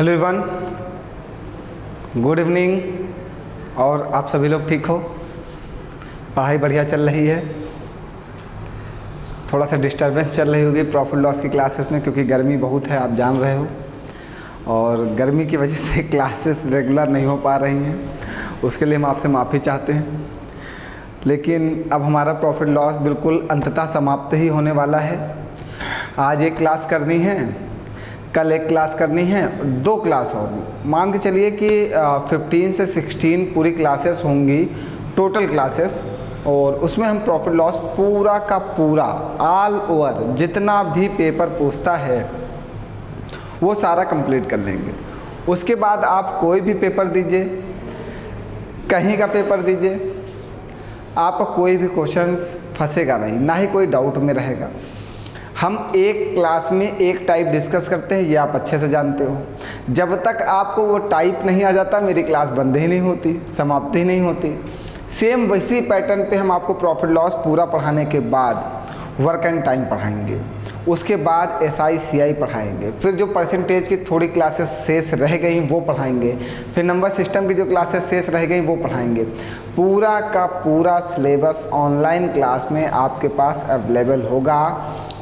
Hello everyone, good evening. और आप सभी लोग ठीक हो? पढ़ाई बढ़िया चल रही है? थोड़ा सा डिस्टर्बेंस चल रही होगी प्रॉफिट लॉस की क्लासेस में, क्योंकि गर्मी बहुत है, आप जान रहे हो। और गर्मी की वजह से क्लासेस रेगुलर नहीं हो पा रही हैं, उसके लिए हम आपसे माफ़ी चाहते हैं। लेकिन अब हमारा प्रॉफिट लॉस बिल्कुल अंततः समाप्त ही होने वाला है। आज एक क्लास करनी है, कल एक क्लास करनी है, 2 क्लास और मान के चलिए कि 15 से 16 पूरी क्लासेस होंगी, टोटल क्लासेस। और उसमें हम प्रॉफिट लॉस पूरा का पूरा ऑल ओवर जितना भी पेपर पूछता है वो सारा कंप्लीट कर लेंगे। उसके बाद आप कोई भी पेपर दीजिए, कहीं का पेपर दीजिए, आपका कोई भी क्वेश्चंस फंसेगा नहीं, ना ही कोई डाउट में रहेगा। हम एक क्लास में एक टाइप डिस्कस करते हैं, ये आप अच्छे से जानते हो। जब तक आपको वो टाइप नहीं आ जाता मेरी क्लास बंद ही नहीं होती, समाप्त ही नहीं होती। सेम वैसी पैटर्न पे हम आपको प्रॉफिट लॉस पूरा पढ़ाने के बाद वर्क एंड टाइम पढ़ाएंगे, उसके बाद SI CI पढ़ाएंगे, फिर जो परसेंटेज की थोड़ी क्लासेस शेष रह गई वो पढ़ाएंगे, फिर नंबर सिस्टम की जो क्लासेस शेष रह गई वो पढ़ाएंगे। पूरा का पूरा सिलेबस ऑनलाइन क्लास में आपके पास अवेलेबल होगा,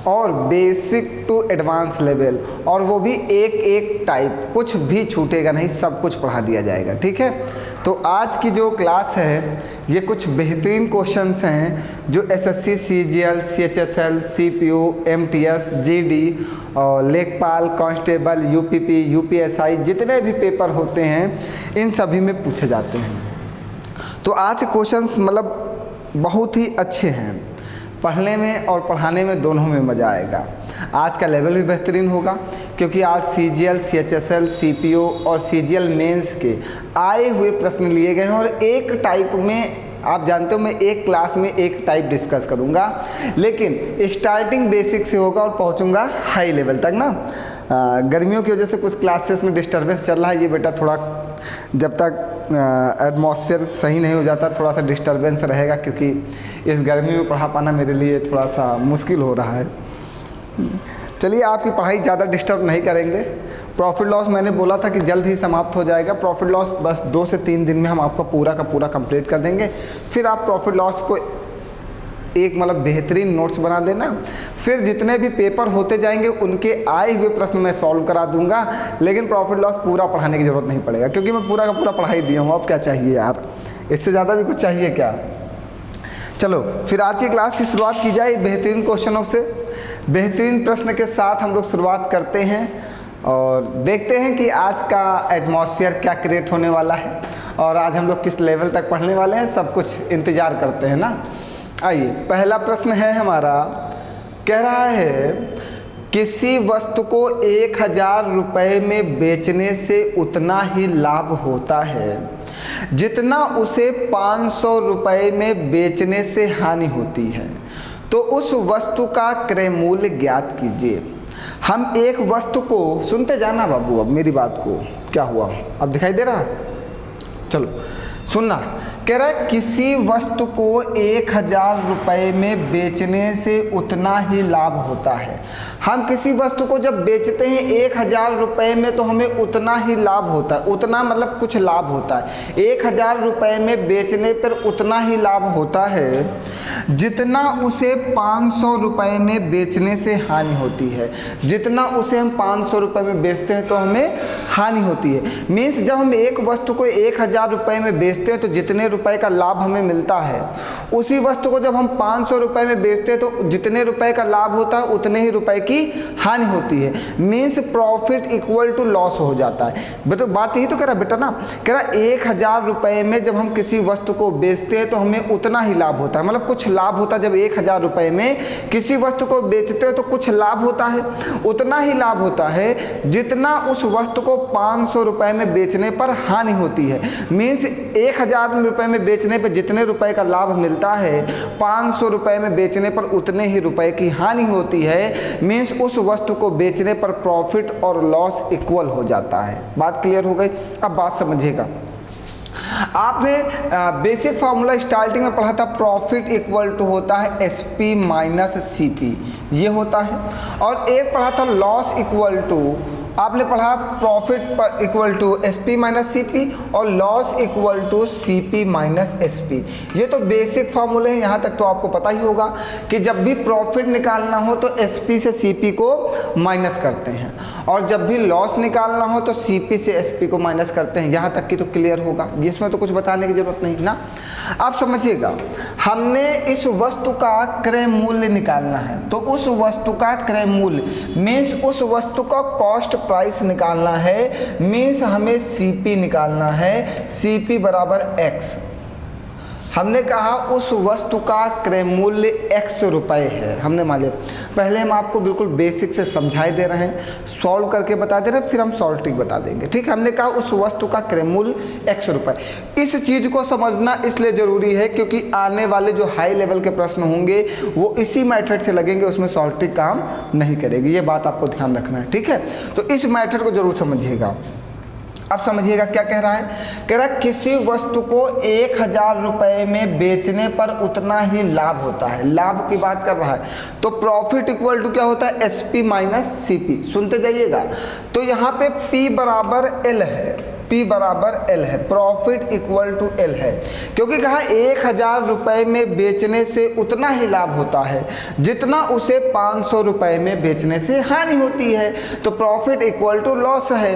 और बेसिक टू एडवांस लेवल, और वो भी एक एक टाइप, कुछ भी छूटेगा नहीं, सब कुछ पढ़ा दिया जाएगा। ठीक है? तो आज की जो क्लास है ये कुछ बेहतरीन क्वेश्चंस हैं जो SSC CGL CHSL CPU MTS GD और लेखपाल कांस्टेबल UPP UPSI जितने भी पेपर होते हैं इन सभी में पूछे जाते हैं। तो आज के क्वेश्चंस मतलब बहुत ही अच्छे हैं, पढ़ने में और पढ़ाने में दोनों में मज़ा आएगा। आज का लेवल भी बेहतरीन होगा, क्योंकि आज CGL CHSL CPU और CGL मेंस के आए हुए प्रश्न लिए गए हैं, और एक टाइप में आप जानते हो मैं एक क्लास में एक टाइप डिस्कस करूंगा, लेकिन स्टार्टिंग बेसिक से होगा और पहुंचूंगा हाई लेवल तक ना। गर्मियों की वजह से कुछ क्लासेस में डिस्टर्बेंस चल रहा है, ये बेटा थोड़ा जब तक एटमॉस्फेयर सही नहीं हो जाता थोड़ा सा डिस्टर्बेंस रहेगा, क्योंकि इस गर्मी में पढ़ा पाना मेरे लिए थोड़ा सा मुश्किल हो रहा है। चलिए, आपकी पढ़ाई ज़्यादा डिस्टर्ब नहीं करेंगे। प्रॉफिट लॉस मैंने बोला था कि जल्द ही समाप्त हो जाएगा। प्रॉफिट लॉस बस 2 से 3 दिन में हम आपका पूरा का पूरा कंप्लीट कर देंगे। फिर आप प्रॉफिट लॉस को एक मतलब बेहतरीन नोट्स बना लेना, फिर जितने भी पेपर होते जाएंगे उनके आए हुए प्रश्न मैं सॉल्व करा दूंगा। लेकिन प्रॉफिट लॉस पूरा पढ़ाने की ज़रूरत नहीं पड़ेगा, क्योंकि मैं पूरा का पूरा पढ़ा ही दिया हूँ। अब क्या चाहिए यार, इससे ज़्यादा भी कुछ चाहिए क्या? चलो फिर आज की क्लास की शुरुआत की जाए बेहतरीन क्वेश्चनों से। बेहतरीन प्रश्न के साथ हम लोग शुरुआत करते हैं और देखते हैं कि आज का एटमॉस्फेयर क्या क्रिएट होने वाला है, और आज हम लोग किस लेवल तक पढ़ने वाले हैं, सब कुछ इंतज़ार करते हैं ना। आइए, पहला प्रश्न है हमारा, कह रहा है किसी वस्तु को 1000 रुपये में बेचने से उतना ही लाभ होता है जितना उसे 500 रुपये में बेचने से हानि होती है, तो उस वस्तु का क्रय मूल्य ज्ञात कीजिए। हम एक वस्तु को, सुनते जाना बाबू, अब मेरी बात को, क्या हुआ अब दिखाई दे रहा? चलो सुनना। कह रहा है किसी वस्तु को 1000 रुपये में बेचने से उतना ही लाभ होता है। हम किसी वस्तु को जब बेचते हैं 1000 रुपये में तो हमें उतना ही लाभ होता है। उतना मतलब कुछ लाभ होता है। 1000 रुपये में बेचने पर उतना ही लाभ होता है जितना उसे 500 रुपये में बेचने से हानि होती है। जितना उसे हम 500 रुपये में बेचते हैं तो हमें हानि होती है। मीन्स जब हम एक वस्तु को 1000 रुपये में बेचते हैं तो जितने रुपए का लाभ हमें मिलता है, उसी वस्तु को जब हम 500 रुपये में बेचते हैं तो जितने रुपए का लाभ होता है उतने ही रुपए की हानि होती है। Means profit equal to loss हो जाता है। तो बात यही तो कह रहा बेटा ना, कह रहा 1000 रुपये में जब हम किसी वस्तु को बेचते हैं तो हमें उतना ही लाभ होता है, मतलब कुछ लाभ होता है। जब 1000 रुपये में किसी वस्तु को बेचते हो तो कुछ लाभ होता है, उतना ही लाभ होता है जितना उस वस्तु को 500 रुपये में बेचने पर हानि होती है। मीन्स 1000 रुपये में बेचने पर जितने रुपए का लाभ मिलता है 500 रुपये में बेचने पर उतने ही रुपए की हानि होती है। मीन्स उस वस्तु को बेचने पर प्रॉफिट और लॉस इक्वल हो जाता है। बात क्लियर हो गई? अब बात समझिएगा। आपने बेसिक फार्मूला स्टार्टिंग में पढ़ा था, प्रॉफिट इक्वल टू होता है SP माइनस CP, ये होता है। और एक पढ़ा था लॉस इक्वल टू आपने पढ़ा प्रॉफिट पर equal to SP minus CP और loss equal to CP minus SP। ये तो बेसिक फार्मूले हैं, यहाँ तक तो आपको पता ही होगा कि जब भी प्रॉफिट निकालना हो तो SP से CP को माइनस करते हैं, और जब भी लॉस निकालना हो तो CP से SP को माइनस करते हैं। यहाँ तक कि तो क्लियर होगा, इसमें तो कुछ बताने की जरूरत नहीं ना। आप समझिएगा, हमने इस वस्तु का क्रय मूल्य निकालना है, तो उस वस्तु का क्रय मूल्य मीन्स उस वस्तु का कॉस्ट प्राइस निकालना है, मीन्स हमें CP निकालना है। CP बराबर X। हमने कहा उस वस्तु का क्रय मूल्य X रुपए है, हमने मान लिया। पहले हम आपको बिल्कुल बेसिक से समझाए दे रहे हैं, सॉल्व करके बता दे रहे हैं, फिर हम सॉल्व ट्रिक बता देंगे। ठीक है, हमने कहा उस वस्तु का क्रय मूल्य X रुपए। इस चीज़ को समझना इसलिए ज़रूरी है क्योंकि आने वाले जो हाई लेवल के प्रश्न होंगे वो इसी मेथड से लगेंगे, उसमें सॉल्व ट्रिक काम नहीं करेगी। ये बात आपको ध्यान रखना है। ठीक है, तो इस मेथड को जरूर समझिएगा। अब समझिएगा क्या कह रहा है, कह रहा है किसी वस्तु को 1000 रुपये में बेचने पर उतना ही लाभ होता है। लाभ की बात कर रहा है, तो प्रॉफिट इक्वल टू क्या होता है, SP माइनस CP। सुनते जाइएगा, तो यहाँ पे P बराबर L है, P बराबर L है, प्रॉफिट इक्वल टू L है, क्योंकि कहा 1000 रुपये में बेचने से उतना ही लाभ होता है जितना उसे 500 रुपये में बेचने से हानि होती है। तो प्रॉफिट इक्वल टू लॉस है।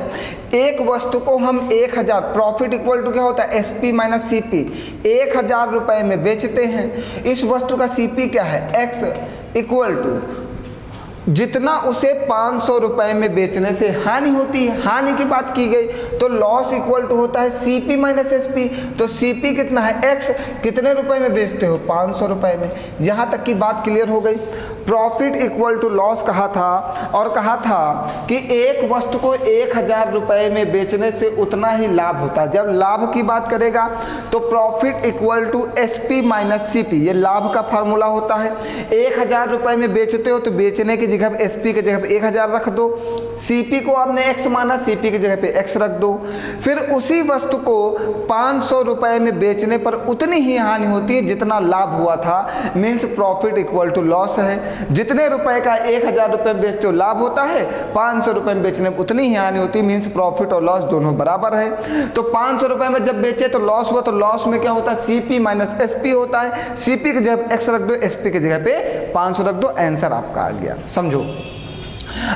एक वस्तु को हम 1000, प्रॉफिट इक्वल टू क्या होता है, SP माइनस CP। 1000 रुपये में बेचते हैं, इस वस्तु का CP क्या है, X इक्वल टू जितना उसे 500 रुपये में बेचने से हानि होती है। हानि की बात की गई तो लॉस इक्वल टू होता है CP माइनस SP। तो CP कितना है, X। कितने रुपए में बेचते हो, 500 रुपये में। यहाँ तक की बात क्लियर हो गई। प्रॉफिट इक्वल टू लॉस कहा था, और कहा था कि एक वस्तु को 1000 रुपये में बेचने से उतना ही लाभ होता है। जब लाभ की बात करेगा तो profit equal to SP minus CP, ये लाभ का फार्मूला होता है। 1000 रुपये में बेचते हो तो बेचने की जगह पे SP की जगह पे 1000 रख दो, CP को आपने X माना, CP की जगह पे X रख दो। फिर उसी वस्तु को 500 रुपये में बेचने पर उतनी ही हानि होती है जितना लाभ हुआ था, means profit equal to loss है। जितने रुपए का 1000 रुपये में बेचते हो लाभ होता है, 500 रुपये में बेचने पर उतनी ही हानि होती है, मीन्स प्रॉफिट और लॉस दोनों बराबर है। तो 500 रुपये में जब बेचे तो लॉस हुआ, तो लॉस में क्या होता है, CP माइनस SP होता है। CP की जगह X रख दो, SP की जगह पे 500 रख दो, आंसर आपका आ गया। समझो,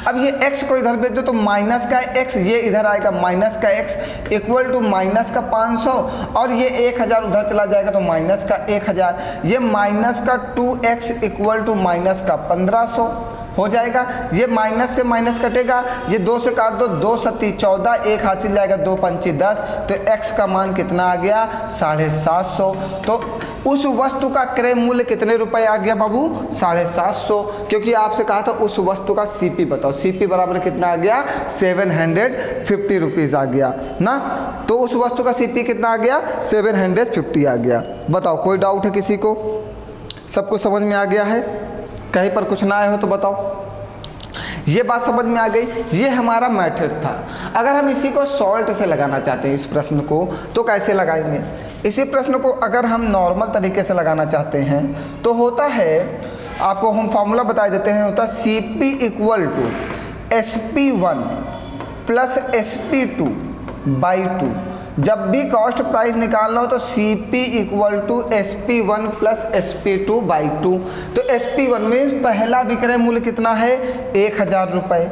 अब ये X को इधर भेज दो तो माइनस का X, ये इधर आएगा माइनस का X इक्वल टू माइनस का 500, और ये 1000 उधर चला जाएगा तो माइनस का 1000, ये माइनस का 2X इक्वल टू माइनस का 1500 हो जाएगा। ये माइनस से माइनस कटेगा, ये 2 से काट दो, 2 सत्ती 14, 1 हासिल जाएगा, 2 पंची 10, तो X का मान कितना आ गया, 750। तो उस वस्तु का क्रय मूल्य कितने रुपए आ गया बाबू, 750, क्योंकि आपसे कहा था उस वस्तु का CP बताओ। CP बराबर कितना आ गया, 750 रुपीज़ आ गया ना। तो उस वस्तु का CP कितना आ गया, 750 आ गया। बताओ, कोई डाउट है किसी को, सबको समझ में आ गया है, कहीं पर कुछ ना आए हो तो बताओ। ये बात समझ में आ गई, ये हमारा मेथड था। अगर हम इसी को सॉल्ट से लगाना चाहते हैं इस प्रश्न को, तो कैसे लगाएंगे। इसी प्रश्न को अगर हम नॉर्मल तरीके से लगाना चाहते हैं तो होता है, आपको हम फार्मूला बता देते हैं, होता CP equal to SP1 plus SP2 by 2। जब भी कॉस्ट प्राइस निकालना हो तो CP equal to SP1 plus SP2 by 2। तो SP1 मीन्स पहला विक्रय मूल्य कितना है, 1000 रुपये।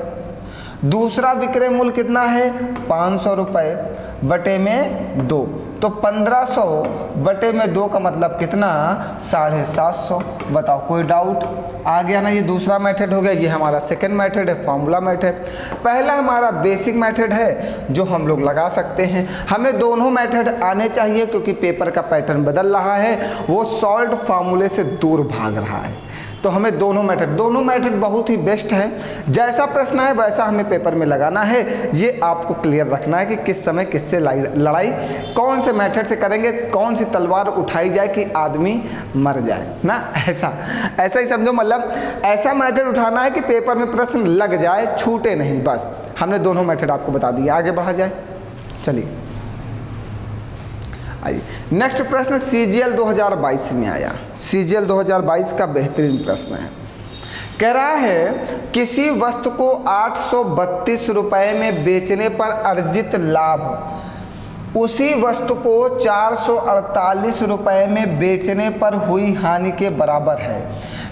दूसरा विक्रय मूल्य कितना है, 500 रुपये बटे में 2, तो 1500 बटे में 2 का मतलब कितना, 750। बताओ, कोई डाउट आ गया ना। ये दूसरा मेथड हो गया, ये हमारा सेकंड मेथड है, फार्मूला मेथड। पहला हमारा बेसिक मेथड है जो हम लोग लगा सकते हैं। हमें दोनों मेथड आने चाहिए क्योंकि पेपर का पैटर्न बदल रहा है, वो सॉल्व फार्मूले से दूर भाग रहा है। तो हमें दोनों मेथड बहुत ही बेस्ट है। जैसा प्रश्न है वैसा हमें पेपर में लगाना है। ये आपको क्लियर रखना है कि किस समय किससे लड़ाई कौन से मेथड से करेंगे, कौन सी तलवार उठाई जाए कि आदमी मर जाए ना, ऐसा ही समझो। मतलब ऐसा मेथड उठाना है कि पेपर में प्रश्न लग जाए, छूटे नहीं। बस हमने दोनों मेथड आपको बता दिए, आगे बढ़ा जाए। चलिए आइए, नेक्स्ट प्रश्न CGL 2022 में आया। CGL 2022 का बेहतरीन प्रश्न है। कह रहा है किसी वस्तु को 832 रुपये में बेचने पर अर्जित लाभ उसी वस्तु को 448 रुपये में बेचने पर हुई हानि के बराबर है।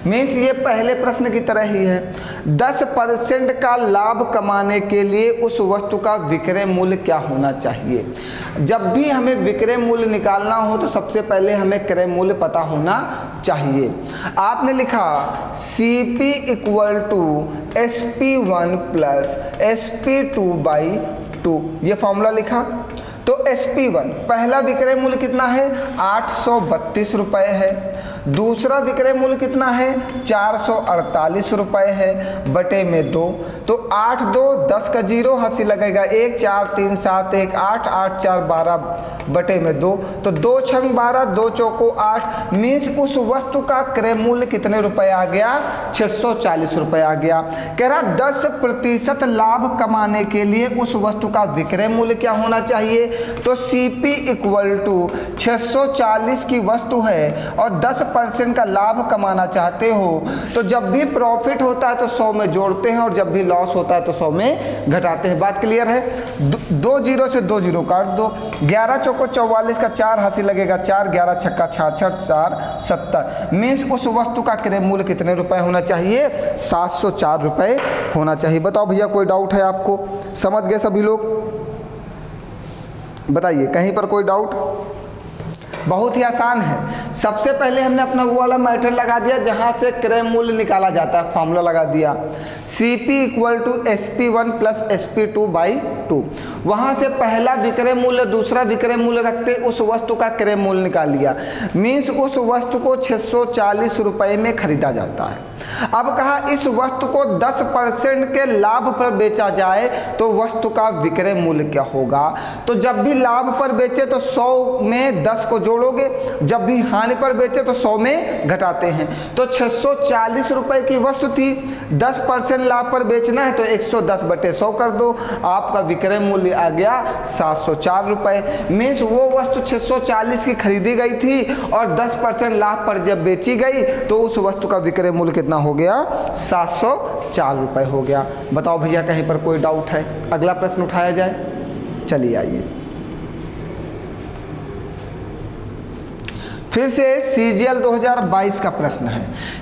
मीन्स ये पहले प्रश्न की तरह ही है। 10% का लाभ कमाने के लिए उस वस्तु का विक्रय मूल्य क्या होना चाहिए। जब भी हमें विक्रय मूल्य निकालना हो तो सबसे पहले हमें क्रय मूल्य पता होना चाहिए। आपने लिखा CP equal to SP1 plus SP2/2, ये फॉर्मूला लिखा। तो SP1 पहला विक्रय मूल्य कितना है 832 रुपये है, दूसरा विक्रय मूल्य कितना है 448 रुपये है बटे में 2। तो 8 2 10 का 0 हाथ लगेगा 1 4 3 7 1 8 8 4 12 बटे में 2। तो 2 छंग 12 2 चौको 8। मीन्स उस वस्तु का क्रय मूल्य कितने रुपए आ गया 640 रुपये आ गया। कह रहा 10% लाभ कमाने के लिए उस वस्तु का विक्रय मूल्य क्या होना चाहिए। तो CP इक्वल टू 640 की वस्तु है और 10% का लाभ कमाना चाहते हो तो जब भी प्रॉफिट होता है तो 100 में जोड़ते हैं और जब भी लॉस होता है तो 100 में घटाते हैं। बात क्लियर है। 2 0 से 2 0 काट दो। 11 चौको 44 का 4 हासिल लगेगा 4, 11 छक्का 66 4 70। मीन्स उस वस्तु का क्रय मूल्य कितने रुपए होना चाहिए 704 रुपये होना चाहिए। बताओ भैया कोई डाउट है आपको, समझ गए सभी लोग, बताइए कहीं पर कोई डाउट। बहुत ही आसान है। सबसे पहले हमने अपना वो वाला मैटर लगा दिया जहाँ से क्रय मूल्य निकाला जाता है, फार्मूला लगा दिया CP equal to SP1 plus SP2/2। वहाँ से पहला विक्रय मूल्य दूसरा विक्रय मूल्य रखते उस वस्तु का क्रय मूल्य निकाल लिया। मीन्स उस वस्तु को 640 रुपये में खरीदा जाता है। अब कहा इस वस्तु को 10% के लाभ पर बेचा जाए तो वस्तु का विक्रय मूल्य क्या होगा। तो जब भी लाभ पर बेचे तो 100 में 10 को जोड़ोगे, जब भी हानि पर बेचे तो 100 में घटाते हैं। तो 640 रुपये की वस्तु थी, 10% लाभ पर बेचना है तो 110 बटे 100 कर दो, आपका विक्रय मूल्य आ गया 704 रुपये। मीन्स वो वस्तु 640 की खरीदी गई थी और 10% लाभ पर जब बेची गई तो उस वस्तु का विक्रय मूल्य कितना हो गया 704 रुपये हो गया। बताओ भैया कहीं पर कोई डाउट है, अगला प्रश्न उठाया जाए। चलिए आइए फिर से CGL 2022 का प्रश्न है।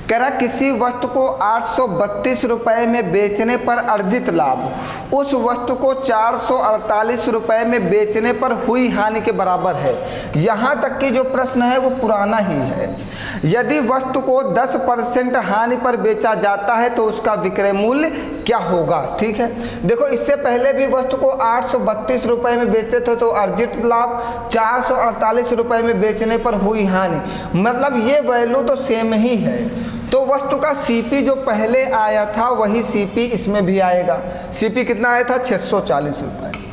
कह रहा किसी वस्तु को 832 रुपये में बेचने पर अर्जित लाभ उस वस्तु को 448 रुपये में बेचने पर हुई हानि के बराबर है। यहाँ तक कि जो प्रश्न है वो पुराना ही है। यदि वस्तु को 10% हानि पर बेचा जाता है तो उसका विक्रय मूल्य क्या होगा। ठीक है, देखो इससे पहले भी वस्तु को 832 रुपये में बेचते थे तो अर्जित लाभ, 448 रुपये में बेचने पर हुई हानि, मतलब ये वैल्यू तो सेम ही है। तो वस्तु का CP जो पहले आया था वही CP इसमें भी आएगा। CP कितना आया था 640 रुपये।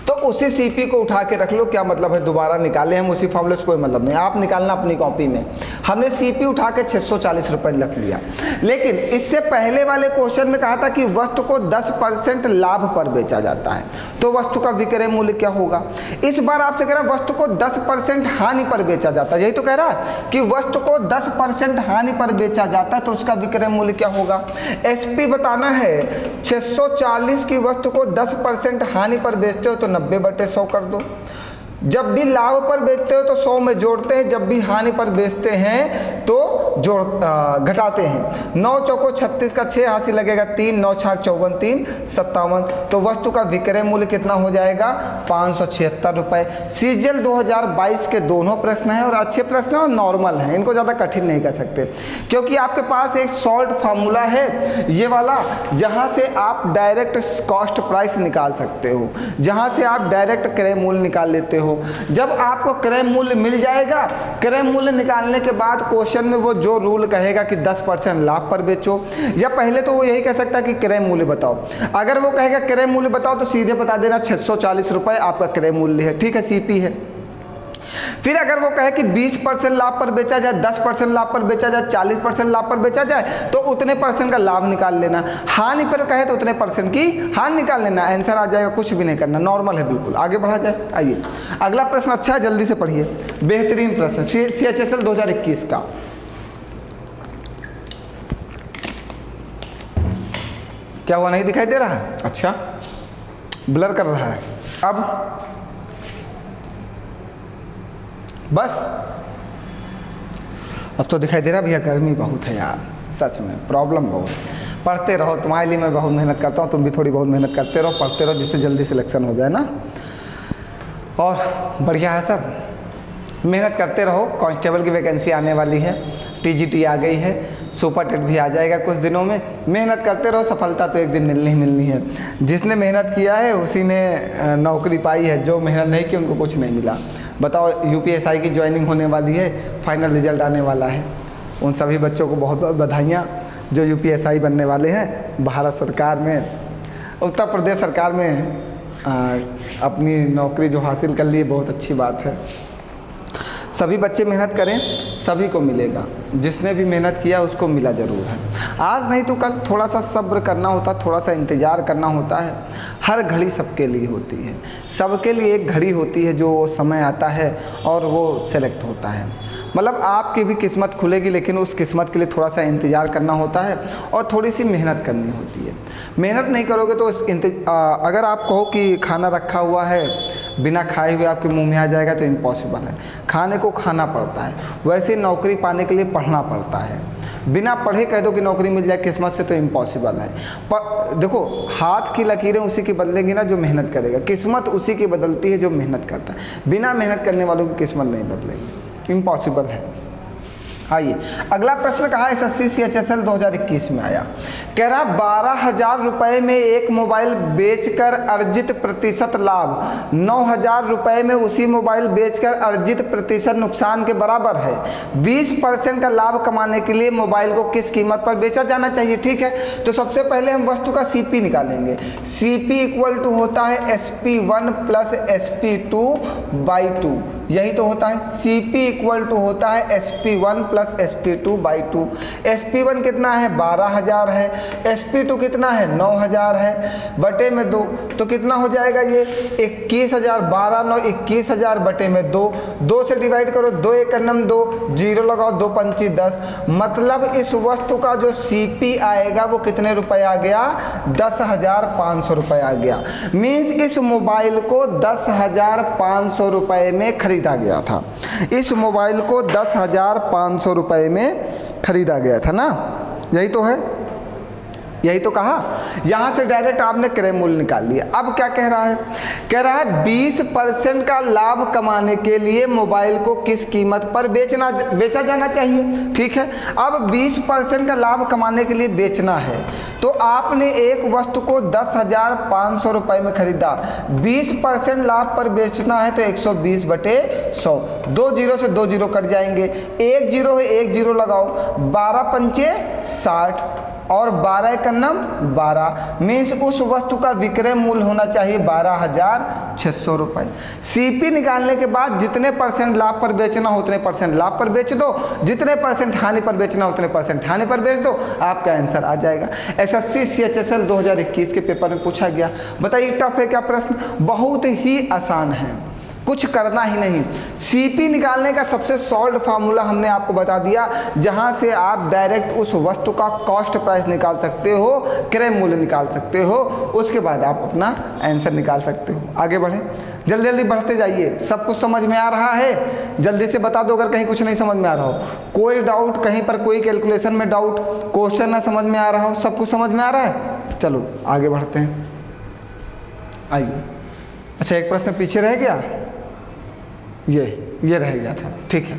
तो उसी CP को उठा के रख लो, क्या मतलब है दोबारा निकाले हम उसी फॉर्मूले से, कोई मतलब नहीं, आप निकालना अपनी कॉपी में। हमने CP उठा के 640 रुपये रख लिया। लेकिन इससे पहले वाले क्वेश्चन में कहा था कि वस्तु को 10% लाभ पर बेचा जाता है तो वस्तु का विक्रय मूल्य क्या होगा। इस बार आपसे कह रहा है वस्तु को 10% हानि पर बेचा जाता है, यही तो कह रहा है कि वस्तु को 10% हानि पर बेचा जाता है तो उसका विक्रय मूल्य क्या होगा। SP बताना है, 640 की वस्तु को 10% हानि पर बेचते हो तो 90 बटे 100 कर दो। जब भी लाभ पर बेचते हो तो 100 में जोड़ते हैं, जब भी हानि पर बेचते हैं तो घटाते हैं। 9 चौको 36 का 6 हासिल लगेगा 3, 9 छाक 54 3 57। तो वस्तु का विक्रय मूल्य कितना हो जाएगा 576 रुपये। CGL 2022 के दोनों प्रश्न हैं और अच्छे प्रश्न हैं और नॉर्मल हैं, इनको ज़्यादा कठिन नहीं कर सकते क्योंकि आपके पास एक सॉल्ट फार्मूला है ये वाला, जहाँ से आप डायरेक्ट कॉस्ट प्राइस निकाल सकते हो, जहाँ से आप डायरेक्ट क्रय मूल्य निकाल लेते हो। जब आपको क्रय मूल्य मिल जाएगा, क्रय मूल्य निकालने के बाद क्वेश्चन में वो जो रूल कहेगा कि 10% लाभ पर बेचो, या पहले तो वो यही कह सकता है कि क्रय मूल्य बताओ। अगर वो कहेगा क्रय मूल्य बताओ तो सीधे बता देना 640 रुपये आपका क्रय मूल्य है, ठीक है, CP है। फिर अगर वो कहे कि 20% लाभ पर बेचा जाए, 10% लाभ पर बेचा जाए, 40% लाभ पर बेचा जाए तो उतने % का लाभ निकाल लेना। हानि पर कहे तो उतने % की हानि निकाल लेना, आंसर आ जाएगा, कुछ भी नहीं करना, नॉर्मल है बिल्कुल। आगे बढ़ा जाए, आइए अगला प्रश्न अच्छा है, जल्दी से पढ़िए, बेहतरीन प्रश्न CHSL 2021 का। क्या हुआ, नहीं दिखाई दे रहा है? अच्छा, ब्लर कर रहा है। अब बस, अब तो दिखाई दे रहा भैया। गर्मी बहुत है यार, सच में प्रॉब्लम बहुत है। पढ़ते रहो, तुम्हारे लिए मैं बहुत मेहनत करता हूँ, तुम भी थोड़ी बहुत मेहनत करते रहो, पढ़ते रहो, जिससे जल्दी सिलेक्शन हो जाए ना। और बढ़िया है सब, मेहनत करते रहो। कांस्टेबल की वैकेंसी आने वाली है, टीजीटी आ गई है, सुपर टेट भी आ जाएगा कुछ दिनों में। मेहनत करते रहो, सफलता तो एक दिन मिलनी ही मिलनी है। जिसने मेहनत किया है उसी ने नौकरी पाई है, जो मेहनत नहीं की उनको कुछ नहीं मिला। बताओ, यूपीएसआई की ज्वाइनिंग होने वाली है, फाइनल रिजल्ट आने वाला है। उन सभी बच्चों को बहुत बहुत बधाइयाँ जो यूपीएसआई बनने वाले हैं। भारत सरकार में, उत्तर प्रदेश सरकार में अपनी नौकरी जो हासिल कर ली, बहुत अच्छी बात है। सभी बच्चे मेहनत करें, सभी को मिलेगा। जिसने भी मेहनत किया उसको मिला ज़रूर है। आज नहीं तो कल थोड़ा सा सब्र करना होता, थोड़ा सा इंतज़ार करना होता है। हर घड़ी सबके लिए होती है, सबके लिए एक घड़ी होती है जो समय आता है और वो सेलेक्ट होता है। मतलब आपकी भी किस्मत खुलेगी, लेकिन उस किस्मत के लिए थोड़ा सा इंतज़ार करना होता है और थोड़ी सी मेहनत करनी होती है। मेहनत नहीं करोगे तो अगर आप कहो कि खाना रखा हुआ है, बिना खाए हुए आपके मुंह में आ जाएगा, तो इम्पॉसिबल है। खाने को खाना पड़ता है। वैसे नौकरी पाने के लिए पढ़ना पड़ता है। बिना पढ़े कह दो कि नौकरी मिल जाए किस्मत से, तो इम्पॉसिबल है। पर देखो, हाथ की लकीरें उसी की बदलेंगी ना जो मेहनत करेगा। किस्मत उसी की बदलती है जो मेहनत करता है। बिना मेहनत करने वालों की किस्मत नहीं बदलेगी, इम्पॉसिबल है। आइए, अगला प्रश्न कहा एसएससी सीएचएसएल 2021 में आया। कह रहा 12,000 रुपये में एक मोबाइल बेचकर अर्जित प्रतिशत लाभ 9,000 रुपये में उसी मोबाइल बेचकर अर्जित प्रतिशत नुकसान के बराबर है। 20% का लाभ कमाने के लिए मोबाइल को किस कीमत पर बेचा जाना चाहिए? ठीक है, तो सबसे पहले हम वस्तु का सीपी निकालेंगे। सीपी इक्वल टू होता है SP1 प्लस SP2/2, यही तो होता है। सीपी इक्वल टू होता है SP1 प्लस SP2/2। SP1 कितना है? 12,000 है। SP2 कितना है? 9,000 है, बटे में 2, तो कितना हो जाएगा ये? 21,000। 12 9 21,000 बटे में 2, 2 से डिवाइड करो, 2 1 2, 0 लगाओ, 2 5 10। मतलब इस वस्तु का जो सीपी आएगा वो कितने रुपए आ गया? 10,500 रुपये आ गया। मीन्स इस मोबाइल को 10,500 रुपये में खरीदा गया था। इस मोबाइल को 10,500 रुपये में खरीदा गया था ना, यही तो है, यही तो कहा। यहाँ से डायरेक्ट आपने क्रय मूल्य निकाल लिया। अब क्या कह रहा है? कह रहा है 20% का लाभ कमाने के लिए मोबाइल को किस कीमत पर बेचा जाना चाहिए? ठीक है, अब 20% का लाभ कमाने के लिए बेचना है, तो आपने एक वस्तु को 10,500 रुपये में खरीदा, 20% लाभ पर बेचना है तो 120/100। 2 जीरो से 2 जीरो कट जाएंगे, 1 जीरो है 1 जीरो लगाओ, 12 पंचे 60 और 12 एकन्नम 12। मीन्स उस वस्तु का विक्रय मूल्य होना चाहिए 12,600 रुपये। सीपी निकालने के बाद जितने परसेंट लाभ पर बेचना हो उतने परसेंट लाभ पर बेच दो, जितने परसेंट हानि पर बेचना हो उतने परसेंट हानि पर बेच दो, आपका आंसर आ जाएगा। एसएससी सीएचएसएल 2021 के पेपर में पूछा गया। बताइए टफ है क्या प्रश्न? बहुत ही आसान है, कुछ करना ही नहीं। सीपी निकालने का सबसे सॉल्व फार्मूला हमने आपको बता दिया, जहां से आप डायरेक्ट उस वस्तु का कॉस्ट प्राइस निकाल सकते हो, क्रय मूल्य निकाल सकते हो, उसके बाद आप अपना आंसर निकाल सकते हो। आगे बढ़े, जल्दी जल्दी बढ़ते जाइए। सब कुछ समझ में आ रहा है? जल्दी से बता दो अगर कहीं कुछ नहीं समझ में आ रहा हो। कोई डाउट, कहीं पर कोई कैलकुलेशन में डाउट, क्वेश्चन ना समझ में आ रहा हो, सब कुछ समझ में आ रहा है? चलो आगे बढ़ते हैं, आइए। अच्छा, एक प्रश्न पीछे रह गया, ये रह गया था, ठीक है।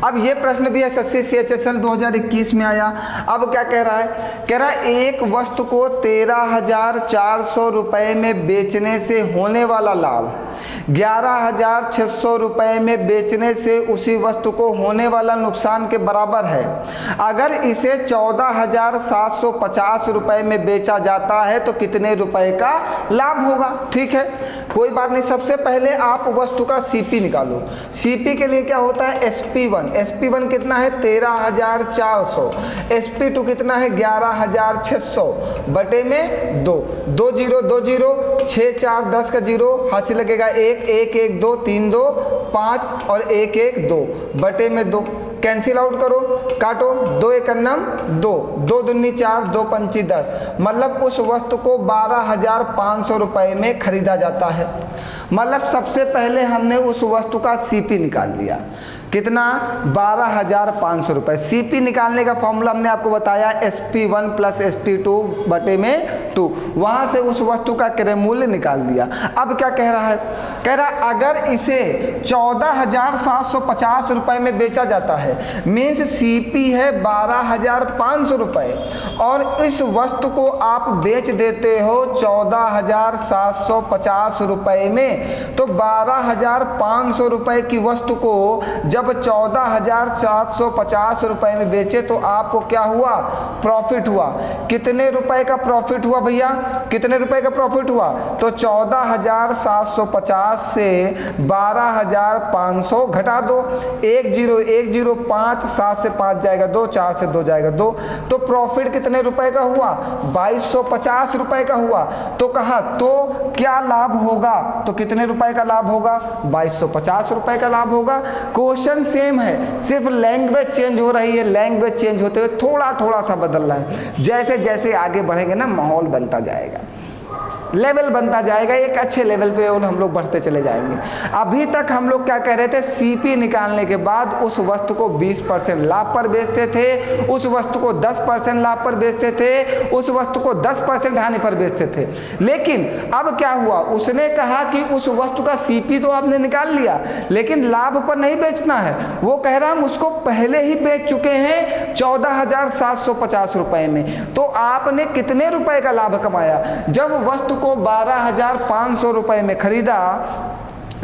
अब ये प्रश्न भी एसएससी सीएचएसएल 2021 में आया। अब क्या कह रहा है? कह रहा है एक वस्तु को 13,400 रुपये में बेचने से होने वाला लाभ 11,600 रुपये में बेचने से उसी वस्तु को होने वाला नुकसान के बराबर है। अगर इसे 14,750 रुपये में बेचा जाता है तो कितने रुपए का लाभ होगा? ठीक है, कोई बात नहीं। सबसे पहले आप वस्तु का सीपी निकालो। सीपी के लिए क्या होता है? SP1। SP1 कितना है? 13,400। SP2 कितना है? 11,600 बटे में 2, 2 जीरो 2 जीरो, 6 4 10 का जीरो, हाथ लगेगा 1 1 1 2 3 2 5 और 1 1 2 बटे में 2। कैंसिल आउट करो, काटो, 2 एक अन्नम 2, 2 दूनी 4, 2 पंची 10, मतलब उस वस्तु को 12,500 रुपए में खरीदा जाता है। मतलब सबसे पहले हमने उस वस्तु का सीपी निकाल लिया, कितना 12,500 रुपये। सीपी निकालने का फॉर्मूला हमने आपको बताया SP1 + SP2 बटे में 2, वहाँ से उस वस्तु का क्रय मूल्य निकाल दिया। अब क्या कह रहा है, कह रहा अगर इसे 14,750 रुपये में बेचा जाता है, मीन्स सीपी है 12,500 रुपये और इस वस्तु को आप बेच देते हो 14,750 रुपये में, तो 12,500 रुपये की वस्तु को जब 14,750 रुपये में बेचे तो आपको क्या हुआ, प्रॉफिट हुआ। कितने रुपए का प्रॉफिट हुआ भैया, कितने रुपए का प्रॉफिट हुआ, तो 14,750 से 12,500 घटा दो, 10,105, 7 से 5 जाएगा 2, 4 से 2 जाएगा 2, तो प्रॉफिट कितने रुपए का हुआ, 2,250 रुपए का हुआ। तो कहा तो क्या लाभ होगा, तो कितने रुपए का लाभ होगा, 2,250 रुपए का लाभ होगा। क्वेश्चन सेम है, सिर्फ लैंग्वेज चेंज हो रही है, लैंग्वेज चेंज होते हुए थोड़ा थोड़ा सा बदल रहा है। जैसे जैसे आगे बढ़ेंगे ना, माहौल बनता जाएगा, लेवल बनता जाएगा, एक अच्छे लेवल पे और हम लोग बढ़ते चले जाएंगे। अभी तक हम लोग क्या कह रहे थे, सीपी निकालने के बाद उस वस्तु को 20% लाभ पर बेचते थे, उस वस्तु को 10% लाभ पर बेचते थे, उस वस्तु को 10% हानि पर बेचते थे। लेकिन अब क्या हुआ, उसने कहा कि उस वस्तु का सीपी तो आपने निकाल लिया लेकिन लाभ पर नहीं बेचना है। वो कह रहा हम उसको पहले ही बेच चुके हैं 14,750 रुपए में, तो आपने कितने रुपए का लाभ कमाया, जब वस्तु को 12,500 रुपए में खरीदा,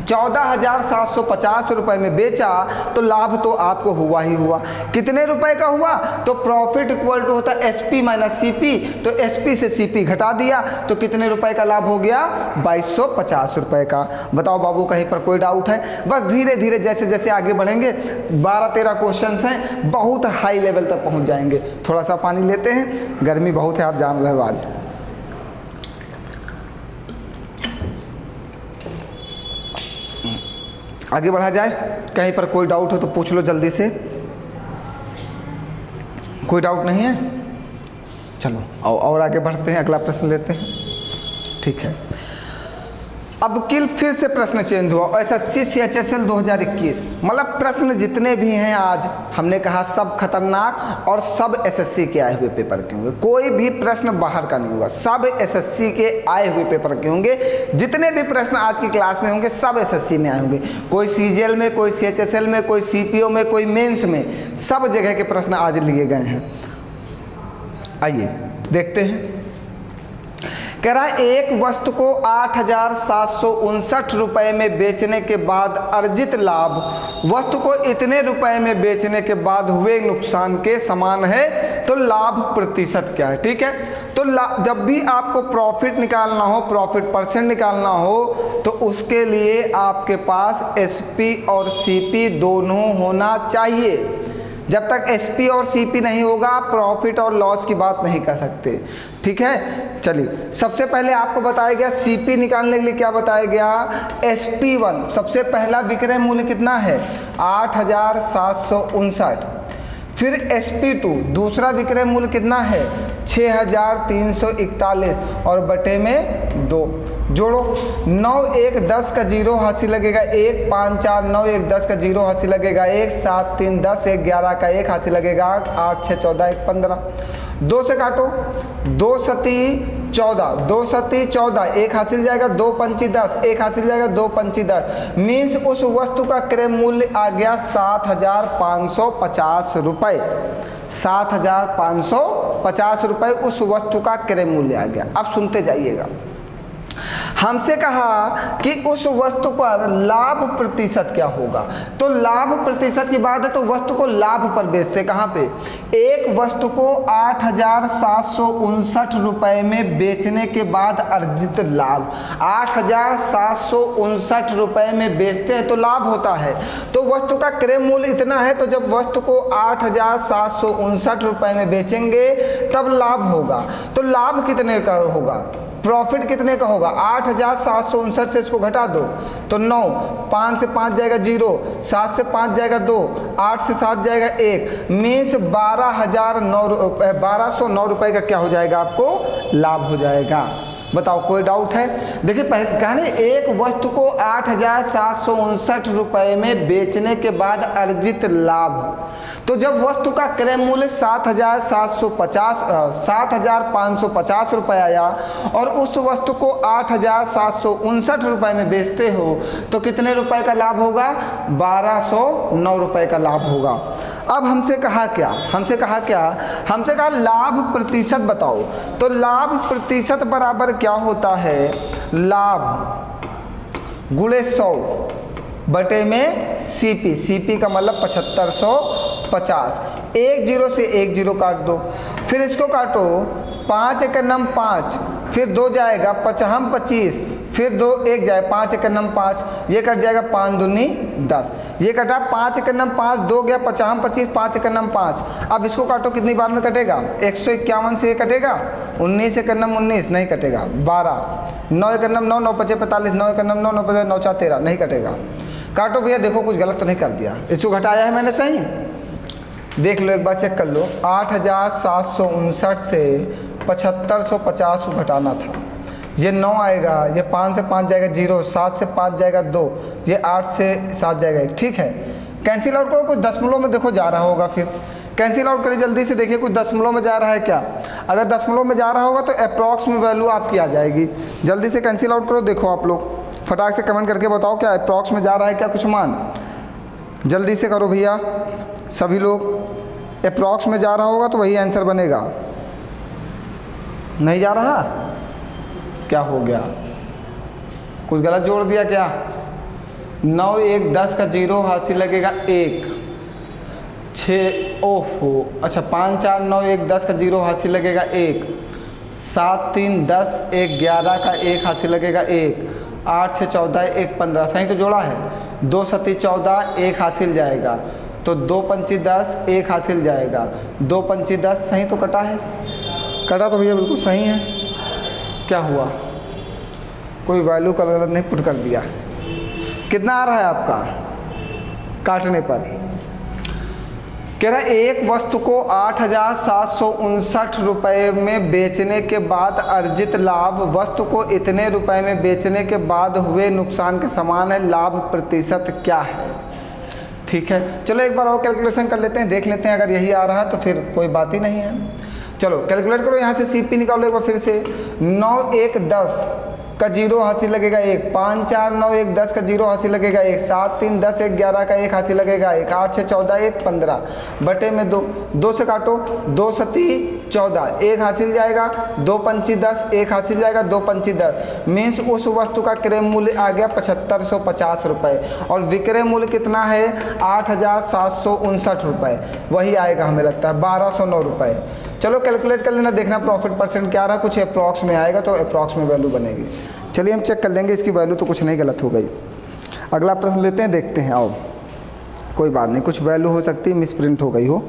14,750 रुपए में बेचा, तो लाभ तो आपको हुआ ही हुआ। कितने रुपए का हुआ, तो प्रॉफिट इक्वल टू होता है SP - CP, तो SP से CP घटा दिया, तो कितने रुपए का लाभ हो गया, 2,250 रुपए का। बताओ बाबू, कहीं पर कोई डाउट है? बस धीरे धीरे जैसे जैसे आगे बढ़ेंगे, 12-13 क्वेश्चन हैं, बहुत हाई लेवल तक पहुंच जाएंगे। थोड़ा सा पानी लेते हैं, गर्मी बहुत है, आप जान रहे हो आज। आगे बढ़ा जाए, कहीं पर कोई डाउट हो तो पूछ लो जल्दी से। कोई डाउट नहीं है, चलो और आगे बढ़ते हैं, अगला प्रश्न लेते हैं। ठीक है, अब किल फिर से प्रश्न चेंज हुआ, SSC CHSL 2021। मतलब प्रश्न जितने भी हैं आज हमने कहा सब खतरनाक और सब SSC के आए हुए पेपर के होंगे, कोई भी प्रश्न बाहर का नहीं होगा, सब SSC के आए हुए पेपर के होंगे। जितने भी प्रश्न आज की क्लास में होंगे सब SSC में आए होंगे, कोई CGL में, कोई CHSL में, कोई CPO में, कोई मेंस में, सब जगह के प्रश्न आज लिए गए हैं। आइए देखते हैं। कह रहा है एक वस्तु को 8,759 रुपये में बेचने के बाद अर्जित लाभ वस्तु को इतने रुपए में बेचने के बाद हुए नुकसान के समान है, तो लाभ प्रतिशत क्या है। ठीक है, तो जब भी आपको प्रॉफिट निकालना हो, प्रॉफिट परसेंट निकालना हो, तो उसके लिए आपके पास SP और CP दोनों होना चाहिए। जब तक SP और CP नहीं होगा, आप प्रॉफिट और लॉस की बात नहीं कर सकते। ठीक है, चलिए सबसे पहले आपको बताया गया CP निकालने के लिए क्या बताया गया, SP1 सबसे पहला विक्रय मूल्य कितना है, 8,759। फिर SP2 दूसरा विक्रय मूल्य कितना है, 6,341 और बटे में 2, जोड़ो 9 1 10 का 0 हासिल लगेगा 1, 5 4 9 1 10 का 0 हासिल लगेगा 1, 7 3 10 1 11 का 1 हासिल लगेगा 8 6 14 1 15। 2 से काटो, 2 सती 14, 2 सती 14, 1 हासिल जाएगा, 2 पंची 10, 1 हासिल जाएगा, 2 पंची 10। मीन्स उस वस्तु का क्रय मूल्य आ गया 7,550 रुपये। 7,550 रुपये उस वस्तु का क्रय मूल्य आ गया। अब सुनते जाइएगा, हमसे कहा कि उस वस्तु पर लाभ प्रतिशत क्या होगा। तो लाभ प्रतिशत की बात है तो वस्तु को लाभ पर बेचते कहाँ पे, एक वस्तु को 8,759 रुपये में बेचने के बाद अर्जित लाभ, 8,759 रुपये में बेचते हैं तो लाभ होता है। तो वस्तु का क्रय मूल्य इतना है, तो जब वस्तु को 8,759 रुपये में बेचेंगे तब लाभ होगा। तो लाभ कितने का होगा, प्रॉफिट कितने का होगा, 8,759 से इसको घटा दो तो 9, 5 से 5 जाएगा 0, 7 से 5 जाएगा 2, 8 से 7 जाएगा 1, मीन्स 1209 रुपये का क्या हो जाएगा, आपको लाभ हो जाएगा। बताओ कोई डाउट है? देखिए कहने एक वस्तु को 8,759 रुपये में बेचने के बाद अर्जित लाभ, तो जब वस्तु का क्रय मूल्य 7,550 रुपये आया और उस वस्तु को 8,759 रुपये में बेचते हो तो कितने रुपए का लाभ होगा, 1209 रुपये का लाभ होगा। अब हमसे कहा लाभ प्रतिशत बताओ, तो लाभ प्रतिशत बराबर क्या होता है, लाभ गुणे 100 बटे में सीपी, सीपी का मतलब 7550, 1 0 से 1 0 काट दो, फिर इसको काटो, 5 1 9 5, फिर 2 जाएगा 5 25, फिर 2 1 जाए 5 1 9 5, ये कट जाएगा 5 दूनी 10, ये कटा 5 1 9 5, 2 गया 5 25, 5 1 9 5। अब इसको काटो कितनी बार में कटेगा, 151 से ये कटेगा, 19 1 9 19 नहीं कटेगा, 12, 9 1 9 9, 9 5 45, 9 1 9 9, 9 5 9 4 13 नहीं कटेगा। काटो भैया, देखो कुछ गलत तो नहीं कर दिया, इसको घटाया है मैंने सही, देख लो एक बार चेक कर लो, 8,759 से 7550 घटाना था, ये 9 आएगा, ये 5 से 5 जाएगा 0, 7 से 5 जाएगा 2, ये 8 से 7 जाएगा 1, ठीक है। कैंसिल आउट करो, कुछ दशमलव में देखो जा रहा होगा, फिर कैंसिल आउट करिए जल्दी से, देखिए कुछ दशमलव में जा रहा है क्या, अगर दशमलव में जा रहा होगा तो अप्रॉक्स में वैल्यू आपकी आ जाएगी। जल्दी से कैंसिल आउट करो, देखो आप लोग फटाक से कमेंट करके बताओ क्या अप्रॉक्स में जा रहा है क्या कुछ मान, जल्दी से करो भैया सभी लोग, अप्रॉक्स में जा रहा होगा तो वही आंसर बनेगा, नहीं जा रहा क्या हो गया, कुछ गलत जोड़ दिया क्या, 9 1 10 का 0 हासिल लगेगा 1, 6 ओहो अच्छा 5 4 9 1 10 का 0 हासिल लगेगा 1, 7 3 10 1 11 का 1 हासिल लगेगा 1, 8 6 14 1 15 सही तो जोड़ा है, 2 7 14 1 हासिल जाएगा, तो 2 5 10 1 हासिल जाएगा, 2 5 10 सही तो कटा है, कटा तो भैया बिल्कुल सही है, क्या हुआ कोई वैल्यू का गलत नहीं पुट कर दिया, कितना आ रहा है आपका काटने पर, कह रहा है एक वस्तु को 8,759 रुपये में बेचने के बाद अर्जित लाभ वस्तु को इतने रुपए में बेचने के बाद हुए नुकसान के समान है, लाभ प्रतिशत क्या है। ठीक है, चलो एक बार और कैलकुलेशन कर लेते हैं, देख लेते हैं, अगर यही आ रहा है तो फिर कोई बात ही नहीं है। चलो कैलकुलेट करो, यहाँ से सीपी निकालो एक बार फिर से, 9 1 10 का 0 हासिल लगेगा 1, 5 4 9 1 10 का 0 हासिल लगेगा 1, 7 3 10 1 11 का 1 हासिल लगेगा 1, 8 6 14 1 15 बटे में 2, 2 से काटो, 2 7 14 1 हासिल जाएगा, 2 5 10 1 हासिल जाएगा, 2 5 10 मीन्स उस वस्तु का क्रय मूल्य आ गया 7550 रुपये और विक्रय मूल्य कितना है 8,759 रुपये, वही आएगा हमें लगता है 1209 रुपये। चलो कैलकुलेट कर लेना, देखना प्रॉफिट परसेंट क्या रहा, कुछ अप्रॉक्स में आएगा तो अप्रॉक्स में वैल्यू बनेगी। चलिए हम चेक कर लेंगे इसकी वैल्यू, तो कुछ नहीं गलत हो गई। अगला प्रश्न लेते हैं, देखते हैं। आओ कोई बात नहीं, कुछ वैल्यू हो सकती है मिस प्रिंट हो गई हो,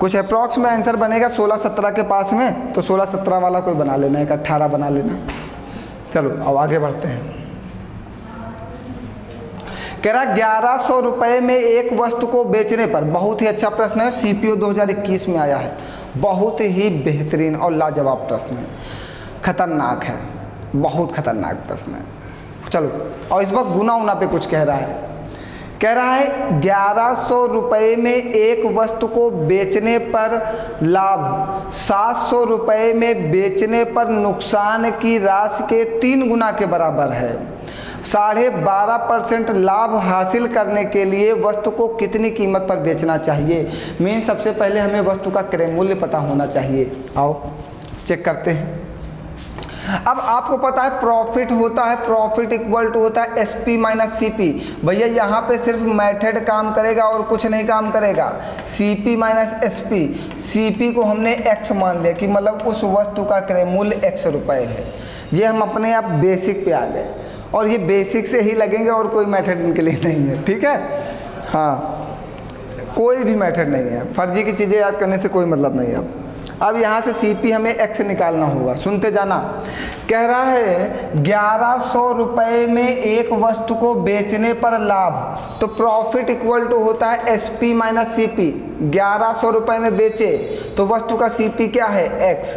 कुछ अप्रॉक्स में आंसर बनेगा 16-17 के पास में, तो 16-17 वाला कोई बना लेना, एक 18 बना लेना। चलो अब आगे बढ़ते हैं। कह रहा 1100 रुपये में एक वस्तु को बेचने पर, बहुत ही अच्छा प्रश्न है, CPO 2021 में आया है, बहुत ही बेहतरीन और लाजवाब प्रश्न है, खतरनाक है, बहुत खतरनाक प्रश्न है। चलो और इस वक्त गुना उना पे कुछ कह रहा है, कह रहा है 1100 रुपये में एक वस्तु को बेचने पर लाभ 700 रुपये में बेचने पर नुकसान की राशि के 3 गुना के बराबर है। 12.5% लाभ हासिल करने के लिए वस्तु को कितनी कीमत पर बेचना चाहिए। मीन सबसे पहले हमें वस्तु का क्रय मूल्य पता होना चाहिए। आओ चेक करते हैं। अब आपको पता है प्रॉफिट होता है, प्रॉफिट इक्वल टू होता है SP माइनस CP। भैया यहाँ पे सिर्फ मेथड काम करेगा और कुछ नहीं काम करेगा। CP माइनस SP, CP को हमने X मान लिया कि मतलब उस वस्तु का क्रय मूल्य X रुपये है। ये हम अपने आप बेसिक पे आ गए और ये बेसिक से ही लगेंगे और कोई मेथड इनके लिए नहीं है। ठीक है, हाँ कोई भी मेथड नहीं है, फर्जी की चीज़ें याद करने से कोई मतलब नहीं है। अब अब यहाँ से CP हमें X निकालना होगा, सुनते जाना। कह रहा है 1100 रुपये में एक वस्तु को बेचने पर लाभ, तो प्रॉफिट इक्वल टू होता है SP माइनस CP। 1100 रुपये में बेचे तो वस्तु का CP क्या है, X।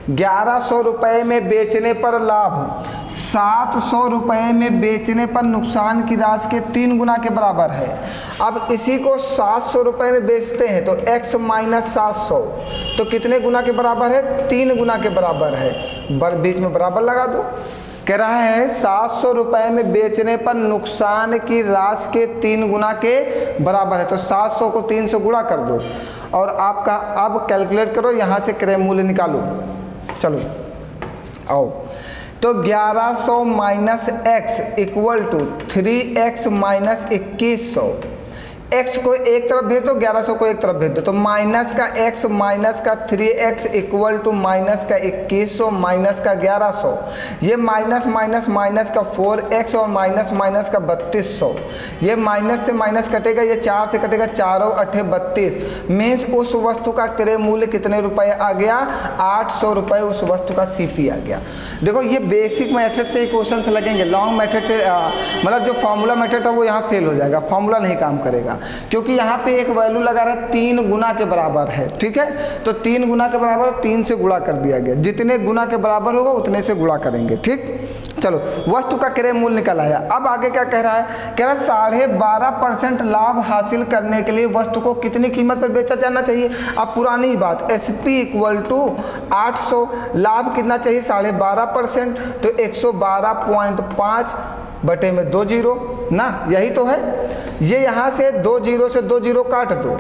1100 रुपये में बेचने पर लाभ 700 रुपये में बेचने पर नुकसान की राशि के 3 गुना के बराबर है। अब इसी को 700 रुपये में बेचते हैं तो x माइनस 700 तो कितने गुना के बराबर है, 3 गुना के बराबर है। बीच में बराबर लगा दो। कह रहा है 700 रुपये में बेचने पर नुकसान की राशि के 3 गुना के बराबर है, तो 700 को 3 से गुणा कर दो और आपका अब कैलकुलेट करो, यहाँ से क्रय मूल्य निकालो। चलो आओ, तो 1100 minus x equal to 3x minus 2100। x को एक तरफ भेज दो, 1100 को एक तरफ भेज दो, तो माइनस का x माइनस का 3x इक्वल टू माइनस का 2100 माइनस का 1100। ये माइनस माइनस माइनस का 4x और माइनस माइनस का 3200। ये माइनस से माइनस कटेगा, ये 4 से कटेगा, 4 और 8 32। मीन्स उस वस्तु का क्रय मूल्य कितने रुपए आ गया, 800 रुपये उस वस्तु का CP आ गया। देखो ये बेसिक मेथड से क्वेश्चन से लगेंगे, लॉन्ग मेथड से मतलब जो फॉर्मूला मेथड है वो यहाँ फेल हो जाएगा, फॉर्मूला नहीं काम करेगा, क्योंकि यहाँ पे एक वैल्यू लगा रहा है 3 गुना के बराबर है। ठीक है, तो 3 गुना के बराबर 3 से गुणा कर दिया गया, जितने गुना के बराबर होगा उतने से गुणा करेंगे। ठीक, चलो वस्तु का क्रय मूल्य निकल आया। अब आगे क्या कह रहा है, कह रहा है 12.5% लाभ हासिल करने के लिए वस्तु को कितनी कीमत पर बेचा जाना चाहिए। अब पुरानी बात, SP इक्वल टू 800, लाभ कितना चाहिए, 12.5%, तो 112.5 बटे में 2 जीरो ना, यही तो है। ये यहाँ से 2 जीरो से 2 जीरो काट दो,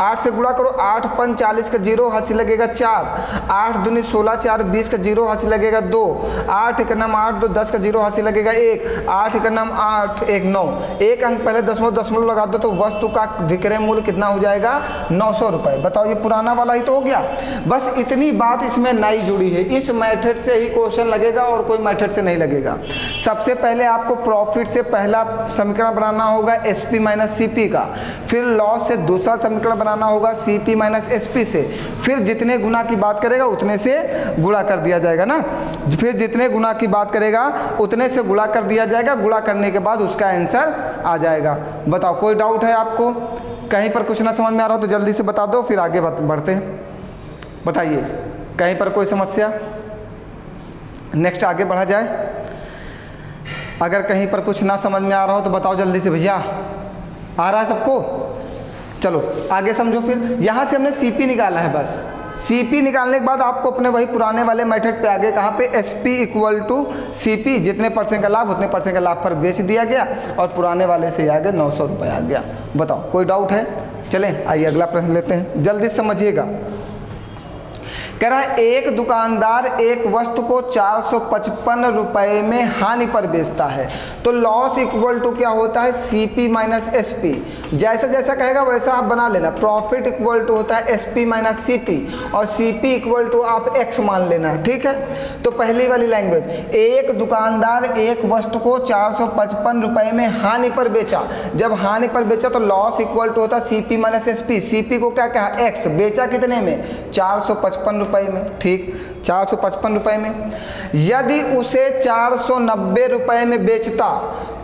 8 से गुणा करो, 8 5 40 का जीरो हाथ से लगेगा 4, 8 दूनी 16 4 20 का जीरो हाथ से लगेगा 2, 8 एक नाम 8 2 10 का जीरो हाथ से लगेगा 1, 8 एक नाम 8 1 9, एक अंक पहले दशमलव लगा दो तो वस्तु का विक्रय मूल्य कितना हो जाएगा, 900 रुपये। बताओ ये पुराना वाला ही तो हो गया। बस इतनी बात इसमें नई जुड़ी है, इस मेथड से ही क्वेश्चन लगेगा और कोई मेथड से नहीं लगेगा। सबसे पहले आपको प्रॉफिट से पहला समीकरण बनाना होगा SP माइनस CP का, फिर लॉस से दूसरा समीकरण बनाना होगा CP माइनस SP से, फिर जितने गुना की बात करेगा उतने से गुणा कर दिया जाएगा ना, फिर जितने गुना की बात करेगा उतने से गुणा कर दिया जाएगा, गुणा करने के बाद उसका आंसर आ जाएगा। बताओ कोई डाउट है आपको, कहीं पर कुछ ना समझ में आ रहा हो तो जल्दी से बता दो, फिर आगे बढ़ते हैं। बताइए कहीं पर कोई समस्या, नेक्स्ट आगे बढ़ा जाए। अगर कहीं पर कुछ ना समझ में आ रहा हो तो बताओ जल्दी से, भैया आ रहा है सबको। चलो आगे समझो। फिर यहाँ से हमने CP निकाला है, बस CP निकालने के बाद आपको अपने वही पुराने वाले मेथड पे आगे, कहाँ पे, SP इक्वल टू CP, जितने % का लाभ उतने % का लाभ पर बेच दिया गया और पुराने वाले से आगे 900 रुपये आ गया। बताओ कोई डाउट है। चलें आइए अगला प्रश्न लेते हैं, जल्दी समझिएगा। कह रहा है एक दुकानदार एक वस्तु को 455 रुपये में हानि पर बेचता है, तो लॉस इक्वल टू क्या होता है, CP माइनस SP। जैसा जैसा कहेगा वैसा आप बना लेना। प्रॉफिट इक्वल टू होता है SP माइनस CP और CP इक्वल टू आप X मान लेना। ठीक है, तो पहली वाली लैंग्वेज, एक दुकानदार एक वस्तु को 455 रुपये में हानि पर बेचा। जब हानि पर बेचा तो लॉस इक्वल टू होता है CP माइनस SP। CP को क्या कहा, X। बेचा कितने में, 455 रुपये में। ठीक, 455 रुपये में। यदि उसे 490 रुपये में बेचता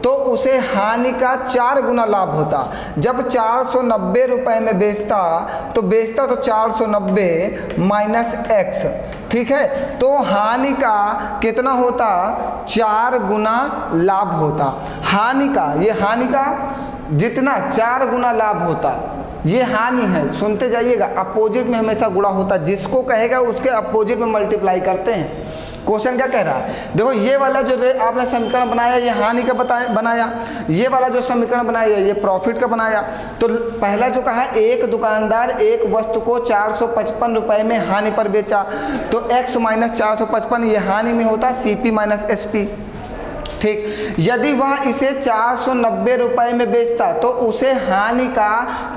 तो उसे हानि का 4 गुना लाभ होता। जब 490 रुपये में बेचता तो 490 माइनस X। ठीक है, तो हानि का कितना होता, 4 गुना लाभ होता। हानि का, ये हानि का जितना 4 गुना लाभ होता, ये हानि है। सुनते जाइएगा, अपोजिट में हमेशा गुणा होता, जिसको कहेगा उसके अपोजिट में मल्टीप्लाई करते हैं। क्वेश्चन क्या कह रहा है, देखो ये वाला जो आपने समीकरण बनाया ये हानि का बनाया, ये वाला जो समीकरण बनाया ये प्रॉफिट का बनाया। तो पहला जो कहा, एक दुकानदार एक वस्तु को 455 रुपये में हानि पर बेचा, तो X माइनस 455 ये हानि में होता, CP माइनस SP। ठीक। यदि वह इसे 490 रुपए में बेचता तो उसे हानि का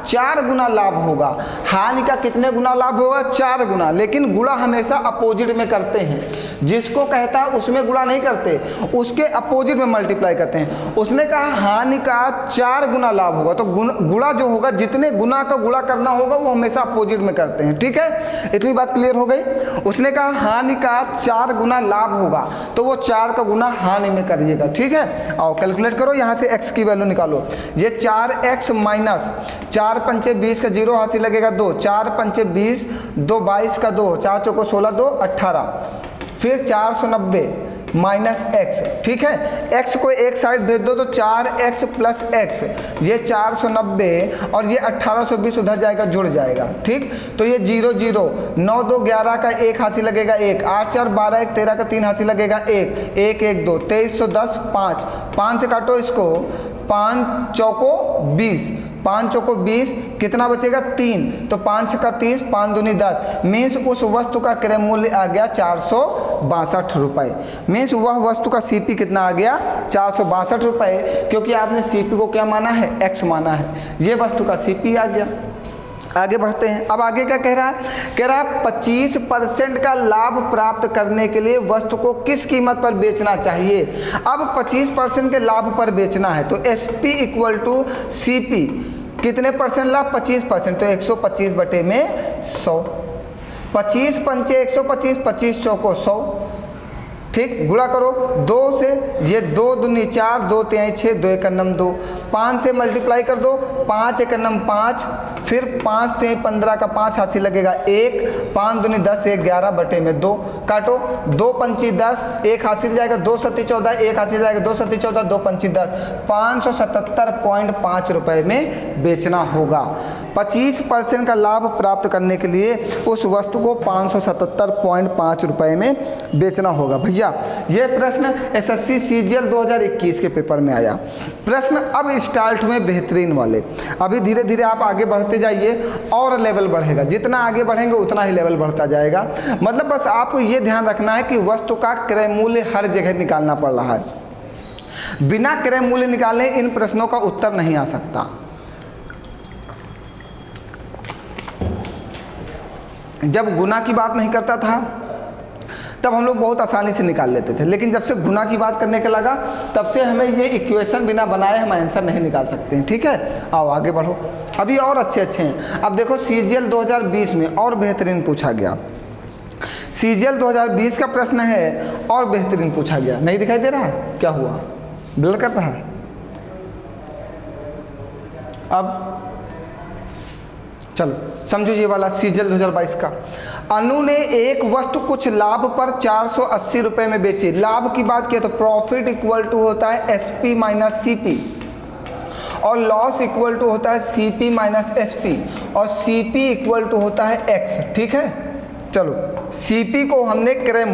4 गुना लाभ होगा। हानि का कितने गुना लाभ होगा? 4 गुना। लेकिन गुणा हमेशा अपोजिट में करते हैं, जिसको कहता है उसमें गुणा नहीं करते, उसके अपोजिट में मल्टीप्लाई करते हैं। उसने कहा हानि का 4 गुना लाभ होगा, तो गुणा जो होगा, जितने गुना का गुणा करना होगा वो हमेशा अपोजिट में करते हैं। ठीक है, इतनी बात क्लियर हो गई। उसने कहा हानि का 4 गुना लाभ होगा, तो वो 4 का गुना हानि में करिएगा। ठीक है, आओ कैलकुलेट करो, यहाँ से x की वैल्यू निकालो। ये 4x माइनस 4 पंचे 20 का 0 हाथ से लगेगा 2, 4 पंचे 20, 2 22 का 2, 4 चौको 16, 2 18, फिर 490 माइनस x। ठीक है, x को एक साइड भेज दो तो 4x प्लस x, ये 490 और ये 1820 उधर जाएगा, जुड़ जाएगा। ठीक, तो ये 0 0, 9 2 11 का 1 हाथ से लगेगा 1, 8 4 12 1 13 का 3 हाथ से लगेगा 1, 1 1 2, 2310 5, 5 से काटो इसको, 5 चौको 20, 5 चौको 20, कितना बचेगा 3, तो 5 का 30, 5 दूनी 10, मीन्स उस वस्तु का क्रय मूल्य आ गया 462 रुपये। मीन्स वह वस्तु का सीपी कितना आ गया? 462 रुपये, क्योंकि आपने सीपी को क्या माना है? एक्स माना है। ये वस्तु का सीपी आ गया। आगे बढ़ते हैं। अब आगे क्या कह रहा है? कह रहा है 25% का लाभ प्राप्त करने के लिए वस्तु को किस कीमत पर बेचना चाहिए। अब 25% के लाभ पर बेचना है तो SP इक्वल टू CP, कितने परसेंट लाभ? 25%, तो 125 बटे में 100, 25 पंचे 125, 25 चौको 100। ठीक, गुणा करो 2 से, ये 2 दूनी 4, 2 3 6, 2 1 9 2, 5 से मल्टीप्लाई कर दो, 5 1 9 5, फिर 5 3 15 का 5 हाथ से लगेगा 1, 5 दूनी 10, 1 11 बटे में 2, काटो 2 पंची 10, 1 हाथ से जाएगा, 2 सत्ती 14, 1 हाथ से जाएगा, 2 सत्ती 14, 2 पंची 10, 577.5 रुपये में बेचना होगा। 25% का लाभ प्राप्त करने के लिए उस वस्तु को 577.5 रुपये में बेचना होगा। भैया ये प्रश्न SSC CGL 2021 के पेपर में आया। प्रश्न अब स्टार्ट हुए बेहतरीन वाले। अभी धीरे धीरे आप आगे बढ़ते जाइए और लेवल बढ़ेगा, जितना आगे बढ़ेंगे उतना ही लेवल बढ़ता जाएगा। मतलब बस आपको ये ध्यान रखना है कि वस्तु का क्रय मूल्य हर जगह निकालना पड़ रहा है, बिना क्रय मूल्य निकाले इन प्रश्नों का उत्तर नहीं आ सकता। जब गुना की बात नहीं करता था तब हम लोग बहुत आसानी से निकाल लेते थे, लेकिन जब से गुना की बात करने के लगा तब से हमें ये इक्वेशन बिना बनाए हम आंसर नहीं निकाल सकते हैं। ठीक है, आओ आगे बढ़ो, अभी और अच्छे हैं। अब देखो CGL 2020 में और बेहतरीन पूछा गया। CGL 2020 का प्रश्न है और बेहतरीन पूछा गया। नहीं दिखाई दे रहा है? क्या हुआ? ब्लर कर रहा है? अब चलो समझो ये वाला CGL 2022 का। अनु ने एक वस्तु कुछ लाभ पर 480 रुपये में बेची। लाभ की बात किया तो प्रॉफिट इक्वल टू होता है SP माइनस CP, और लॉस इक्वल टू होता है CP माइनस SP, और CP इक्वल टू होता है X। ठीक है, चलो CP को हमने क्रय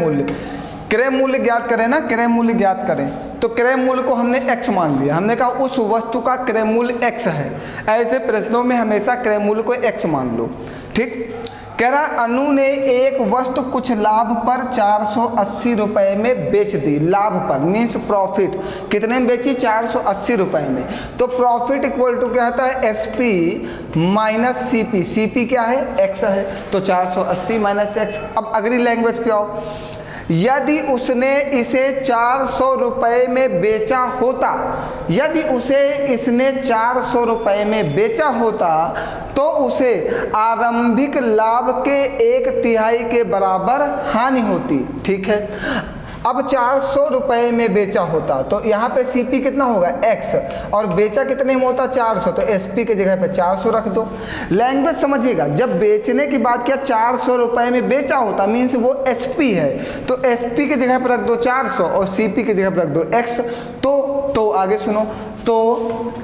मूल्य ज्ञात करें ना, क्रय मूल्य ज्ञात करें तो क्रय मूल्य को हमने x मान लिया। हमने कहा उस वस्तु का क्रय मूल्य x है। ऐसे प्रश्नों में हमेशा क्रय मूल्य को x मान लो। ठीक, कह रहा अनु ने एक वस्तु कुछ लाभ पर 480 रुपये में बेच दी। लाभ पर मीन्स प्रॉफिट, कितने में बेची? 480 रुपये में। तो प्रॉफिट इक्वल टू क्या होता है? SP minus CP। CP क्या है? X है, तो 480 माइनस X। अब अगली लैंग्वेज पे आओ। यदि उसने इसे 400 रुपये में बेचा होता, यदि उसे इसने 400 रुपये में बेचा होता तो उसे आरंभिक लाभ के 1/3 के बराबर हानि होती। ठीक है, अब 400 रुपये में बेचा होता तो यहाँ पे CP कितना होगा? X, और बेचा कितने में होता? 400, तो SP की जगह पे 400 रख दो। लैंग्वेज समझिएगा, जब बेचने की बात किया 400 रुपये में बेचा होता मीन्स वो SP है, तो SP की जगह पर रख दो 400 और CP की जगह पर रख दो X। तो आगे सुनो, तो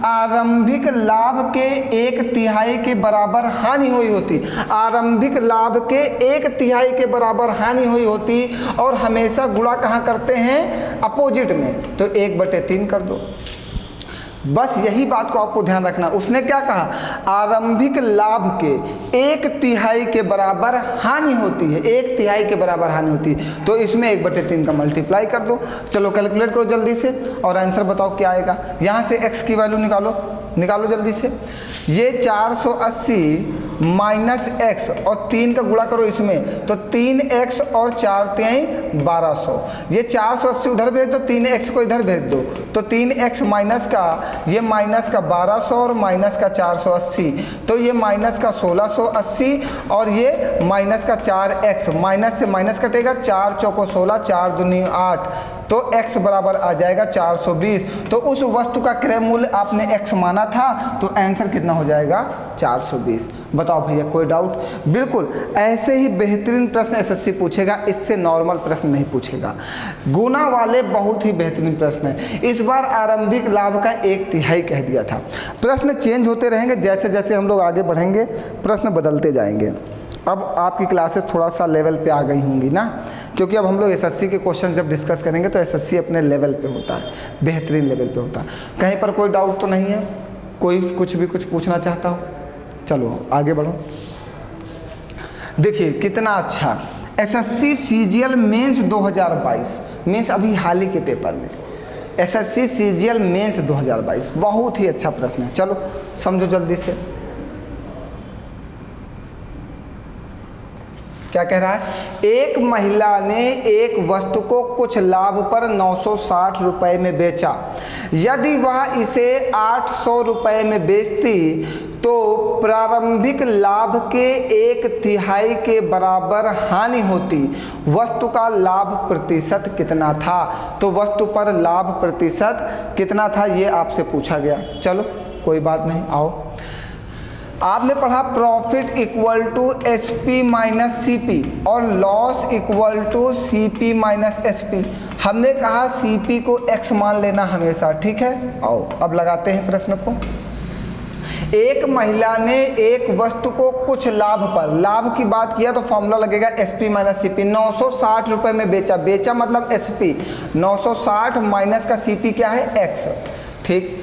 आरंभिक लाभ के 1/3 के बराबर हानि हुई होती। आरंभिक लाभ के 1/3 के बराबर हानि हुई होती, और हमेशा गुणा कहाँ करते हैं? अपोजिट में, तो 1/3 कर दो। बस यही बात को आपको ध्यान रखना। उसने क्या कहा, आरंभिक लाभ के 1/3 के बराबर हानि होती है, 1/3 के बराबर हानि होती है। तो इसमें 1/3 का मल्टीप्लाई कर दो। चलो कैलकुलेट करो जल्दी से और आंसर बताओ क्या आएगा। यहाँ से x की वैल्यू निकालो जल्दी से। ये 480 माइनस x और 3 का गुणा करो इसमें, तो 3x और 4 3 1200। ये 480 उधर भेज दो, 3x को इधर भेज दो, तो 3x माइनस का ये माइनस का 1200 और माइनस का 480, तो ये माइनस का 1680 और ये माइनस का 4x। माइनस से माइनस कटेगा, 4 चौको 16, 4 दूनी 8, तो x बराबर आ जाएगा 420। तो उस वस्तु का क्रय मूल्य आपने x माना था, तो आंसर कितना हो जाएगा 420। बताओ भैया कोई डाउट? बिल्कुल ऐसे ही बेहतरीन प्रश्न एसएससी पूछेगा, इससे नॉर्मल प्रश्न नहीं पूछेगा। गुना वाले बहुत ही बेहतरीन प्रश्न है। इस बार आरंभिक लाभ का 1/3 कह दिया था। प्रश्न चेंज होते रहेंगे, जैसे जैसे हम लोग आगे बढ़ेंगे प्रश्न बदलते जाएंगे। अब आपकी क्लासेस थोड़ा सा लेवल पे आ गई होंगी ना, क्योंकि अब हम लोग एसएससी के क्वेश्चन जब डिस्कस करेंगे तो एसएससी अपने लेवल पे होता है, बेहतरीन लेवल पे होता है। कहीं पर कोई डाउट तो नहीं है? कोई कुछ पूछना चाहता हो? चलो आगे बढ़ो। देखिए कितना अच्छा एसएससी सीजीएल मेंस 2022, मीन्स अभी हाल ही के पेपर में एसएससी सीजीएल मेंस 2022, बहुत ही अच्छा प्रश्न है। चलो समझो जल्दी से। क्या कह रहा है? एक महिला ने एक वस्तु को कुछ लाभ पर 960 रुपये में बेचा। यदि वह इसे 800 रुपये में बेचती तो प्रारंभिक लाभ के 1/3 के बराबर हानि होती। वस्तु का लाभ प्रतिशत कितना था? तो वस्तु पर लाभ प्रतिशत कितना था ये आपसे पूछा गया। चलो कोई बात नहीं, आओ। आपने पढ़ा profit equal to SP minus CP और loss equal to CP minus SP. हमने कहा सीपी को एक्स मान लेना हमेशा, ठीक है। आओ अब लगाते हैं प्रश्न को। एक महिला ने एक वस्तु को कुछ लाभ पर, लाभ की बात किया तो फॉर्मूला लगेगा एसपी माइनस सीपी। 960 रुपये में बेचा मतलब एसपी, 960 माइनस का सीपी क्या है? एक्स, ठीक।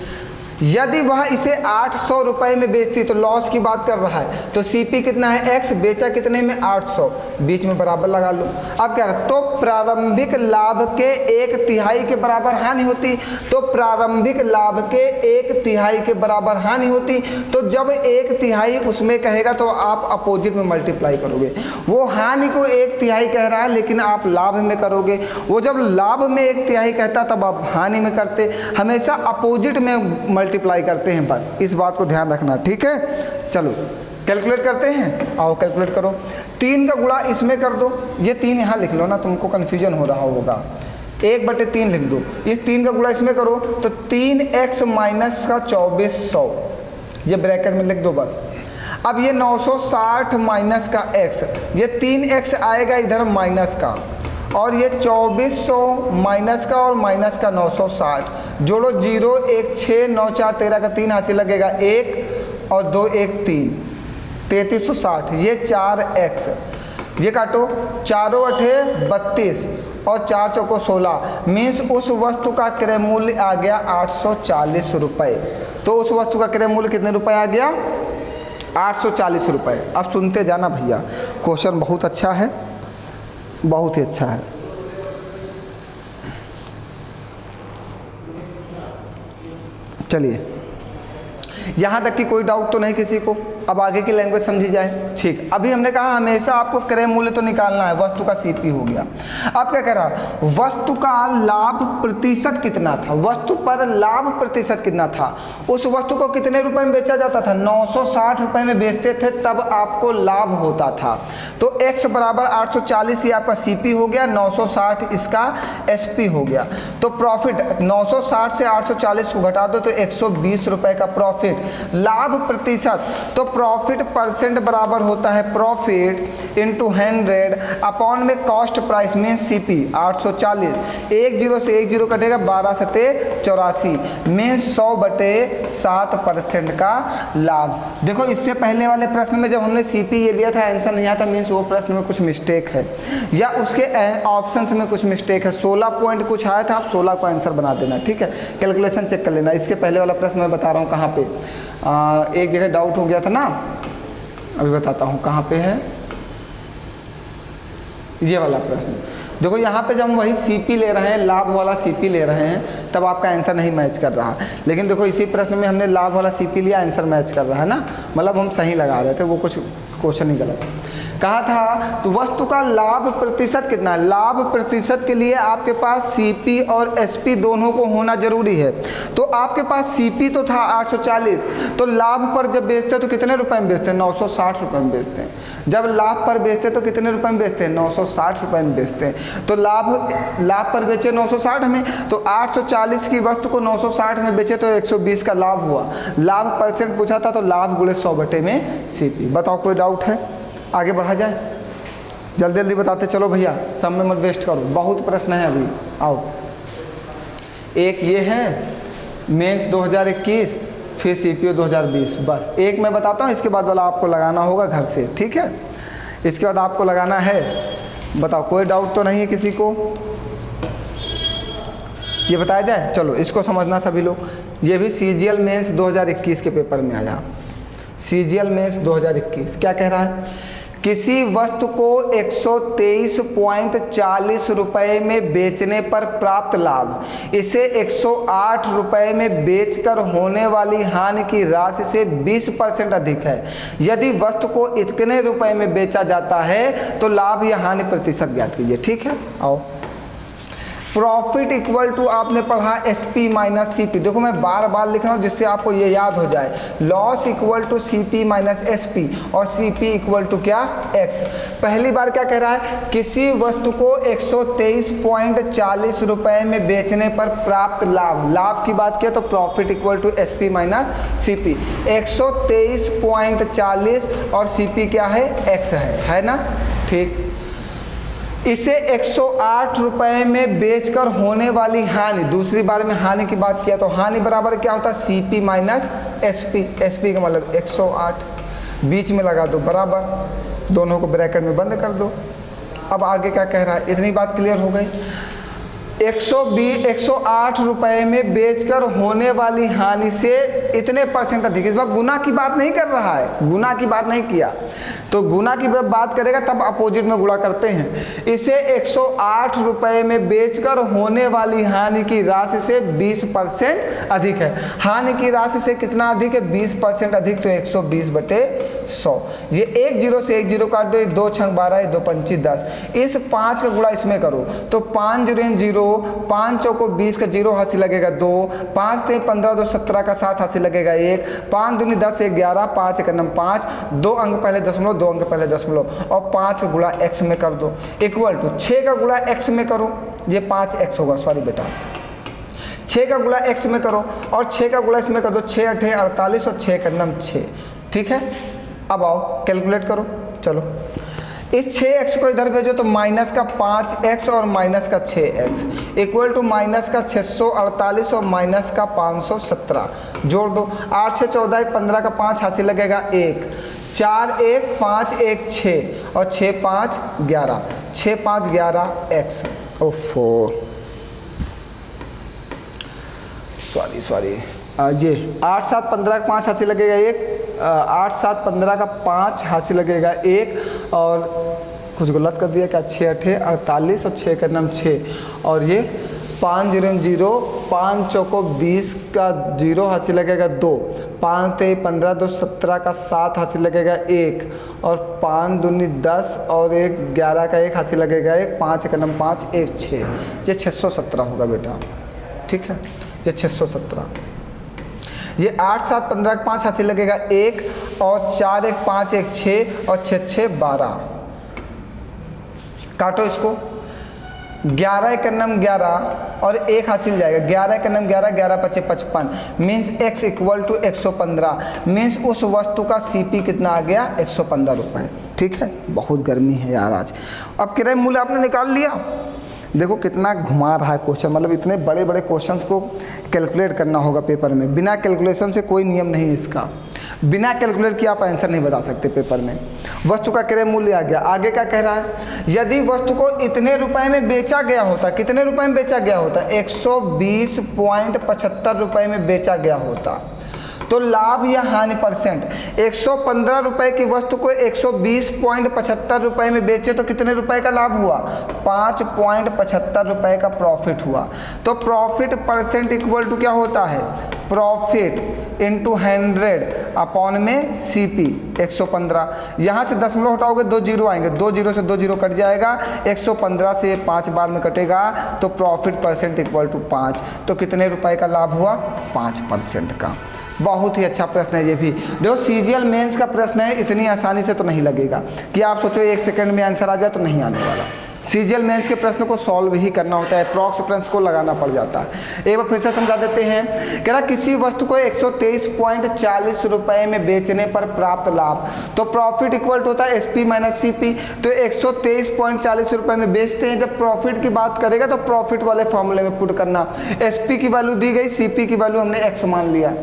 यदि वह इसे 800 रुपये में बेचती, तो लॉस की बात कर रहा है, तो सीपी कितना है? एक्स, बेचा कितने में? 800, बीच में बराबर लगा लो। अब क्या है? तो प्रारंभिक लाभ के 1/3 के बराबर हानि होती, तो प्रारंभिक लाभ के 1/3 के बराबर हानि होती। तो जब 1/3 उसमें कहेगा तो आप अपोजिट में मल्टीप्लाई करोगे। वो हानि को 1/3 कह रहा है लेकिन आप लाभ में करोगे, वो जब लाभ में 1/3 कहता तब आप हानि में करते। हमेशा अपोजिट में मल्टीप्लाई करते हैं, बस इस बात को ध्यान रखना, ठीक है। चलो कैलकुलेट करते हैं, आओ कैलकुलेट करो। 3 का गुणा इसमें कर दो, ये 3 यहाँ लिख लो ना, तुमको कन्फ्यूजन हो रहा होगा। 1/3 लिख दो, इस 3 का गुणा इसमें करो तो 3x माइनस का 2400, ये ब्रैकेट में लिख दो बस। अब ये 960 माइनस का x, ये 3x आएगा इधर माइनस का, और ये 2400 माइनस का और माइनस का 960, जोड़ो 0 1 6 9 4 13 का 3 हाथ से लगेगा 1 और 2 1 3, 3360। ये 4x, ये काटो, 4 8 32 और 4 चौको 16, मीन्स उस वस्तु का क्रय मूल्य आ गया 840 रुपये। तो उस वस्तु का क्रय मूल्य कितने रुपए आ गया? 840 रुपये। अब सुनते जाना भैया, क्वेश्चन बहुत अच्छा है, बहुत ही अच्छा है। चलिए, यहाँ तक कि कोई डाउट तो नहीं किसी को? अब आगे की लैंग्वेज समझी जाए, ठीक। अभी हमने कहा हमेशा आपको क्रय मूल्य तो निकालना है, वस्तु का सीपी हो गया। अब क्या कह रहा? वस्तु का लाभ प्रतिशत कितना था? वस्तु पर लाभ प्रतिशत कितना था? उस वस्तु को कितने रुपए में बेचा जाता था? 960 रुपये में बेचते थे, तब आपको लाभ होता था। तो x बराबर 840, ये आपका सीपी हो गया, 960 इसका एसपी हो गया। तो प्रॉफिट 960 से 840 को घटा दो तो 120 रुपये का प्रॉफिट। लाभ प्रतिशत, तो प्रॉफिट परसेंट बराबर होता है प्रॉफिट इंटू 100 अपॉन में cost price mean CP 840, 1 zero से 1 जीरो कटेगा 12 सते 84 मीन 100/7% का लाभ। देखो इससे पहले वाले प्रश्न में जब हमने सीपी ये लिया था आंसर नहीं आया था, मीन्स वो प्रश्न में कुछ मिस्टेक है या उसके ऑप्शंस में कुछ मिस्टेक है। 16 पॉइंट कुछ आया था, आप 16 को आंसर बना देना, ठीक है। कैलकुलेशन चेक कर लेना। इसके पहले वाला प्रश्न मैं बता रहा हूँ कहाँ पे, एक जगह डाउट हो गया था ना, अभी बताता हूँ कहाँ पे है ये वाला प्रश्न। देखो यहाँ पे जब हम वही सीपी ले रहे हैं, लाभ वाला सीपी ले रहे हैं, तब आपका आंसर नहीं मैच कर रहा। लेकिन देखो इसी प्रश्न में हमने लाभ वाला सीपी लिया, आंसर मैच कर रहा है ना, मतलब हम सही लगा रहे थे, वो कुछ क्वेश्चन ही गलत कहा था। तो वस्तु का लाभ प्रतिशत कितना है? लाभ प्रतिशत के लिए आपके पास सीपी और एसपी दोनों को होना जरूरी है। तो आपके पास सीपी तो था 840, तो लाभ पर जब बेचते तो कितने रुपए में बेचते हैं? 960 रुपए में बेचते हैं। जब लाभ पर बेचते तो कितने रुपए में बेचते हैं? 960 रुपए में बेचते हैं। तो लाभ पर बेचे 960 में, तो 840 की वस्तु को 960 में बेचे तो 120 का लाभ हुआ। लाभ परसेंट पूछा था, तो लाभ गुणे 100 में सीपी। बताओ कोई डाउट है? आगे बढ़ा जाए, जल्दी जल्दी बताते चलो भैया, समय मत वेस्ट करो, बहुत प्रश्न है अभी। आओ, एक ये है मेंस 2021, फिर सीपीओ 2020, बस एक मैं बताता हूँ, इसके बाद वाला आपको लगाना होगा घर से, ठीक है। इसके बाद आपको लगाना है। बताओ कोई डाउट तो नहीं है किसी को? ये बताया जाए, चलो इसको समझना सभी लोग। ये भी सीजीएल मेंस 2021 के पेपर में आया। सीजीएल मेंस 2021 क्या कह रहा है? किसी वस्तु को 123.40 रुपये में बेचने पर प्राप्त लाभ इसे 108 रुपये में बेचकर होने वाली हानि की राशि से 20% अधिक है। यदि वस्तु को इतने रुपए में बेचा जाता है तो लाभ या हानि प्रतिशत ज्ञात कीजिए, ठीक है। आओ, प्रॉफिट इक्वल टू आपने पढ़ा एसपी माइनस सीपी। देखो मैं बार बार लिख रहा हूँ जिससे आपको ये याद हो जाए। Loss equal to CP minus SP और सीपी इक्वल टू क्या? एक्स। पहली बार क्या कह रहा है? किसी वस्तु को 123.40 रुपये में बेचने पर प्राप्त लाभ, लाभ की बात किया तो profit equal to SP minus CP. 123.40 और सीपी क्या है? एक्स है ना, ठीक। इसे 108 रुपये में बेचकर होने वाली हानि, दूसरी बार में हानि की बात किया तो हानि बराबर क्या होता है? CP minus SP. एसपी का मतलब 108, बीच में लगा दो बराबर, दोनों को ब्रैकेट में बंद कर दो। अब आगे क्या कह रहा है? इतनी बात क्लियर हो गई। 108 रुपये में बेचकर होने वाली हानि से इतने परसेंट अधिक। इस बार गुना की बात नहीं कर रहा है, गुना की बात नहीं किया। तो गुना की बात करेगा तब अपोजिट में गुणा करते हैं। इसे 108 रुपये में बेचकर होने वाली हानि की राशि से 20% अधिक है। हानि की राशि से कितना अधिक है? 20% अधिक, तो 120/100। ये 1 जीरो से 1 जीरो काट दो, 2 छंग 12, 2 पंची 10। इस 5 का गुणा इसमें करो तो 5 जीरो 0, 5 चौको 20 का 0 हाथ से लगेगा 2, 5 ते 15, 2 17 का 7 हाथ से लगेगा 1, 5 दूनी 10, 1 11, 5 एक नम 5, 2 अंक पहले दशमलव, 2 अंक पहले दशमलव, और 5 गुणा x में कर दो इक्वल टू 6 का गुणा x में करो, ये 5x होगा, सॉरी बेटा, 6 का गुणा x में करो और 6 का गुणा इसमें कर दो, 6 8 48 और 6 का नम 6, ठीक है। अब आओ कैलकुलेट करो, चलो इस 6x को इधर भेजो तो माइनस का 5x और माइनस का 6x इक्वल टू माइनस का 648 और माइनस का 517, जोड़ दो, 8 6 14 1 15 का 5 हाथ से लगेगा 1, 4 1 5 1 6 और 6 5 11, 6 5 11 x। ओफो सॉरी ये 8 7 15 का 5 हाथ से लगेगा 1, 8 7 15 का 5 हाथ से लगेगा 1 और कुछ गलत कर दिया क्या, 6 8 48 और 6 का नाम 6 और ये 5 0 0, 5 चौको 20 का 0 हाथ से लगेगा 2, 5 ते 15 2 17 का 7 हाथ से लगेगा 1 और 5 दूनी 10 और 1 11 का 1 हाथ से लगेगा 1, 5 का नाम 5 1 6, ये 617 होगा बेटा, ठीक है, ये 617। ये 8 7 15 का 5 हाथ से लगेगा 1 और 4 1 5 1 6 और 6 6 12, काटो इसको, 11 1 नम 11 और 1 हासिल जाएगा, 11 का नाम 11, 11 पचे 55 means x equal to 115 means उस वस्तु का CP कितना आ गया 115 रुपये। ठीक है, बहुत गर्मी है यार आज। अब क्रय मूल्य आपने निकाल लिया, देखो कितना घुमा रहा है क्वेश्चन, मतलब इतने बड़े बड़े क्वेश्चंस को कैलकुलेट करना होगा पेपर में, बिना कैलकुलेशन से कोई नियम नहीं है इसका, बिना कैलकुलेट किए आप आंसर नहीं बता सकते पेपर में। वस्तु का क्रय मूल्य आ गया, आगे क्या कह रहा है, यदि वस्तु को इतने रुपए में बेचा गया होता, कितने रुपए में बेचा गया होता, 120.75 रुपये में बेचा गया होता, तो लाभ या हानि परसेंट, 115 रुपए की वस्तु को 120.75 रुपये में बेचे तो कितने रुपए का लाभ हुआ, 5.75 रुपये का प्रॉफिट हुआ। तो प्रॉफिट परसेंट इक्वल टू क्या होता है, प्रॉफिट इंटू 100 अपॉन में CP 115, यहाँ से दशमलव हटाओगे 2 जीरो आएंगे, 2 जीरो से 2 जीरो कट जाएगा, 115 से 5 बार में कटेगा, तो प्रॉफिट परसेंट इक्वल टू 5, तो कितने रुपए का लाभ हुआ, 5% का। बहुत ही अच्छा प्रश्न है ये भी। देखो CGL मेंस का प्रश्न है, इतनी आसानी से तो नहीं लगेगा कि आप सोचो 1 सेकंड में आंसर आ जाए, तो नहीं आने वाला। CGL मेंस के प्रश्न को सॉल्व ही करना होता है, अप्रॉक्स प्रश्न को लगाना पड़ जाता है। एक बार फिर से समझा देते हैं, कह रहा किसी वस्तु को 123.40 रुपये में बेचने पर प्राप्त लाभ, तो प्रॉफिट इक्वल टू होता है SP माइनस CP। तो 123.40 रुपये में बेचते हैं, जब प्रॉफिट की बात करेगा तो प्रॉफिट वाले फॉर्मूले में पुट करना, SP की वैल्यू दी गई, CP की वैल्यू हमने X मान लिया,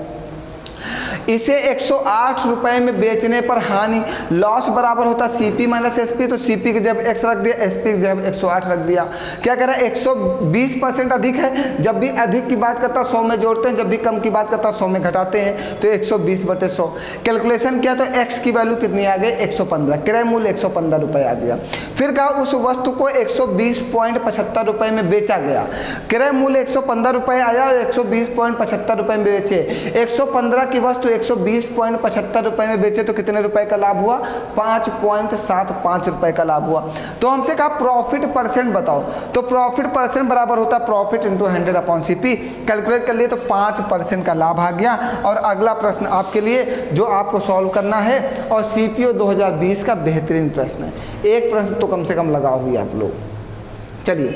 इसे 108 रुपये में बेचने पर हानि, लॉस बराबर होता CP माइनस SP, तो CP की जगह X रख दिया, SP की जगह 108 रख दिया। क्या कह रहा है, 120% अधिक है, जब भी अधिक की बात करता 100 में जोड़ते हैं, जब भी कम की बात करता 100 में घटाते हैं, तो 120/100। कैलकुलेशन किया तो X की वैल्यू कितनी आ गई, 115, क्रय मूल्य 115 रुपये आ गया। फिर कहा उस वस्तु को 120.75 रुपये में बेचा गया, क्रय मूल्य 115 रुपये आया और 120.75 रुपये में बेचे, 115 की वस्तु 120.75 रुपये में बेचे तो कितने रुपए का लाभ हुआ, 5.75 रुपए का लाभ हुआ। तो हमसे कहा प्रॉफिट परसेंट बताओ, तो प्रॉफिट परसेंट बराबर होता है profit into 100 upon CP। Calculate कर लिए तो 5% का लाभ आ गया। और अगला प्रश्न आपके लिए जो आपको सॉल्व करना है, और CPO 2020 का बेहतरीन प्रश्न है, एक प्रश्न तो कम से कम लगाओ हुई आप लोग। चलिए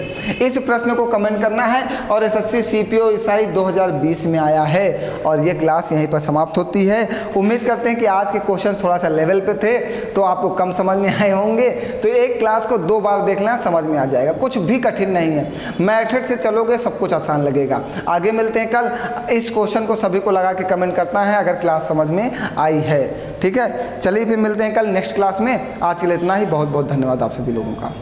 इस प्रश्न को कमेंट करना है, और SSC CPO SI 2020 में आया है। और ये क्लास यहीं पर समाप्त होती है। उम्मीद करते हैं कि आज के क्वेश्चन थोड़ा सा लेवल पे थे, तो आपको कम समझ में आए होंगे, तो एक क्लास को 2 बार देख लेना, समझ में आ जाएगा, कुछ भी कठिन नहीं है, मेथड से चलोगे सब कुछ आसान लगेगा। आगे मिलते हैं कल, इस क्वेश्चन को सभी को लगा के कमेंट करना है अगर क्लास समझ में आई है, ठीक है। चलिए फिर मिलते हैं कल नेक्स्ट क्लास में। आज के लिए इतना ही, बहुत बहुत धन्यवाद आप सभी लोगों का।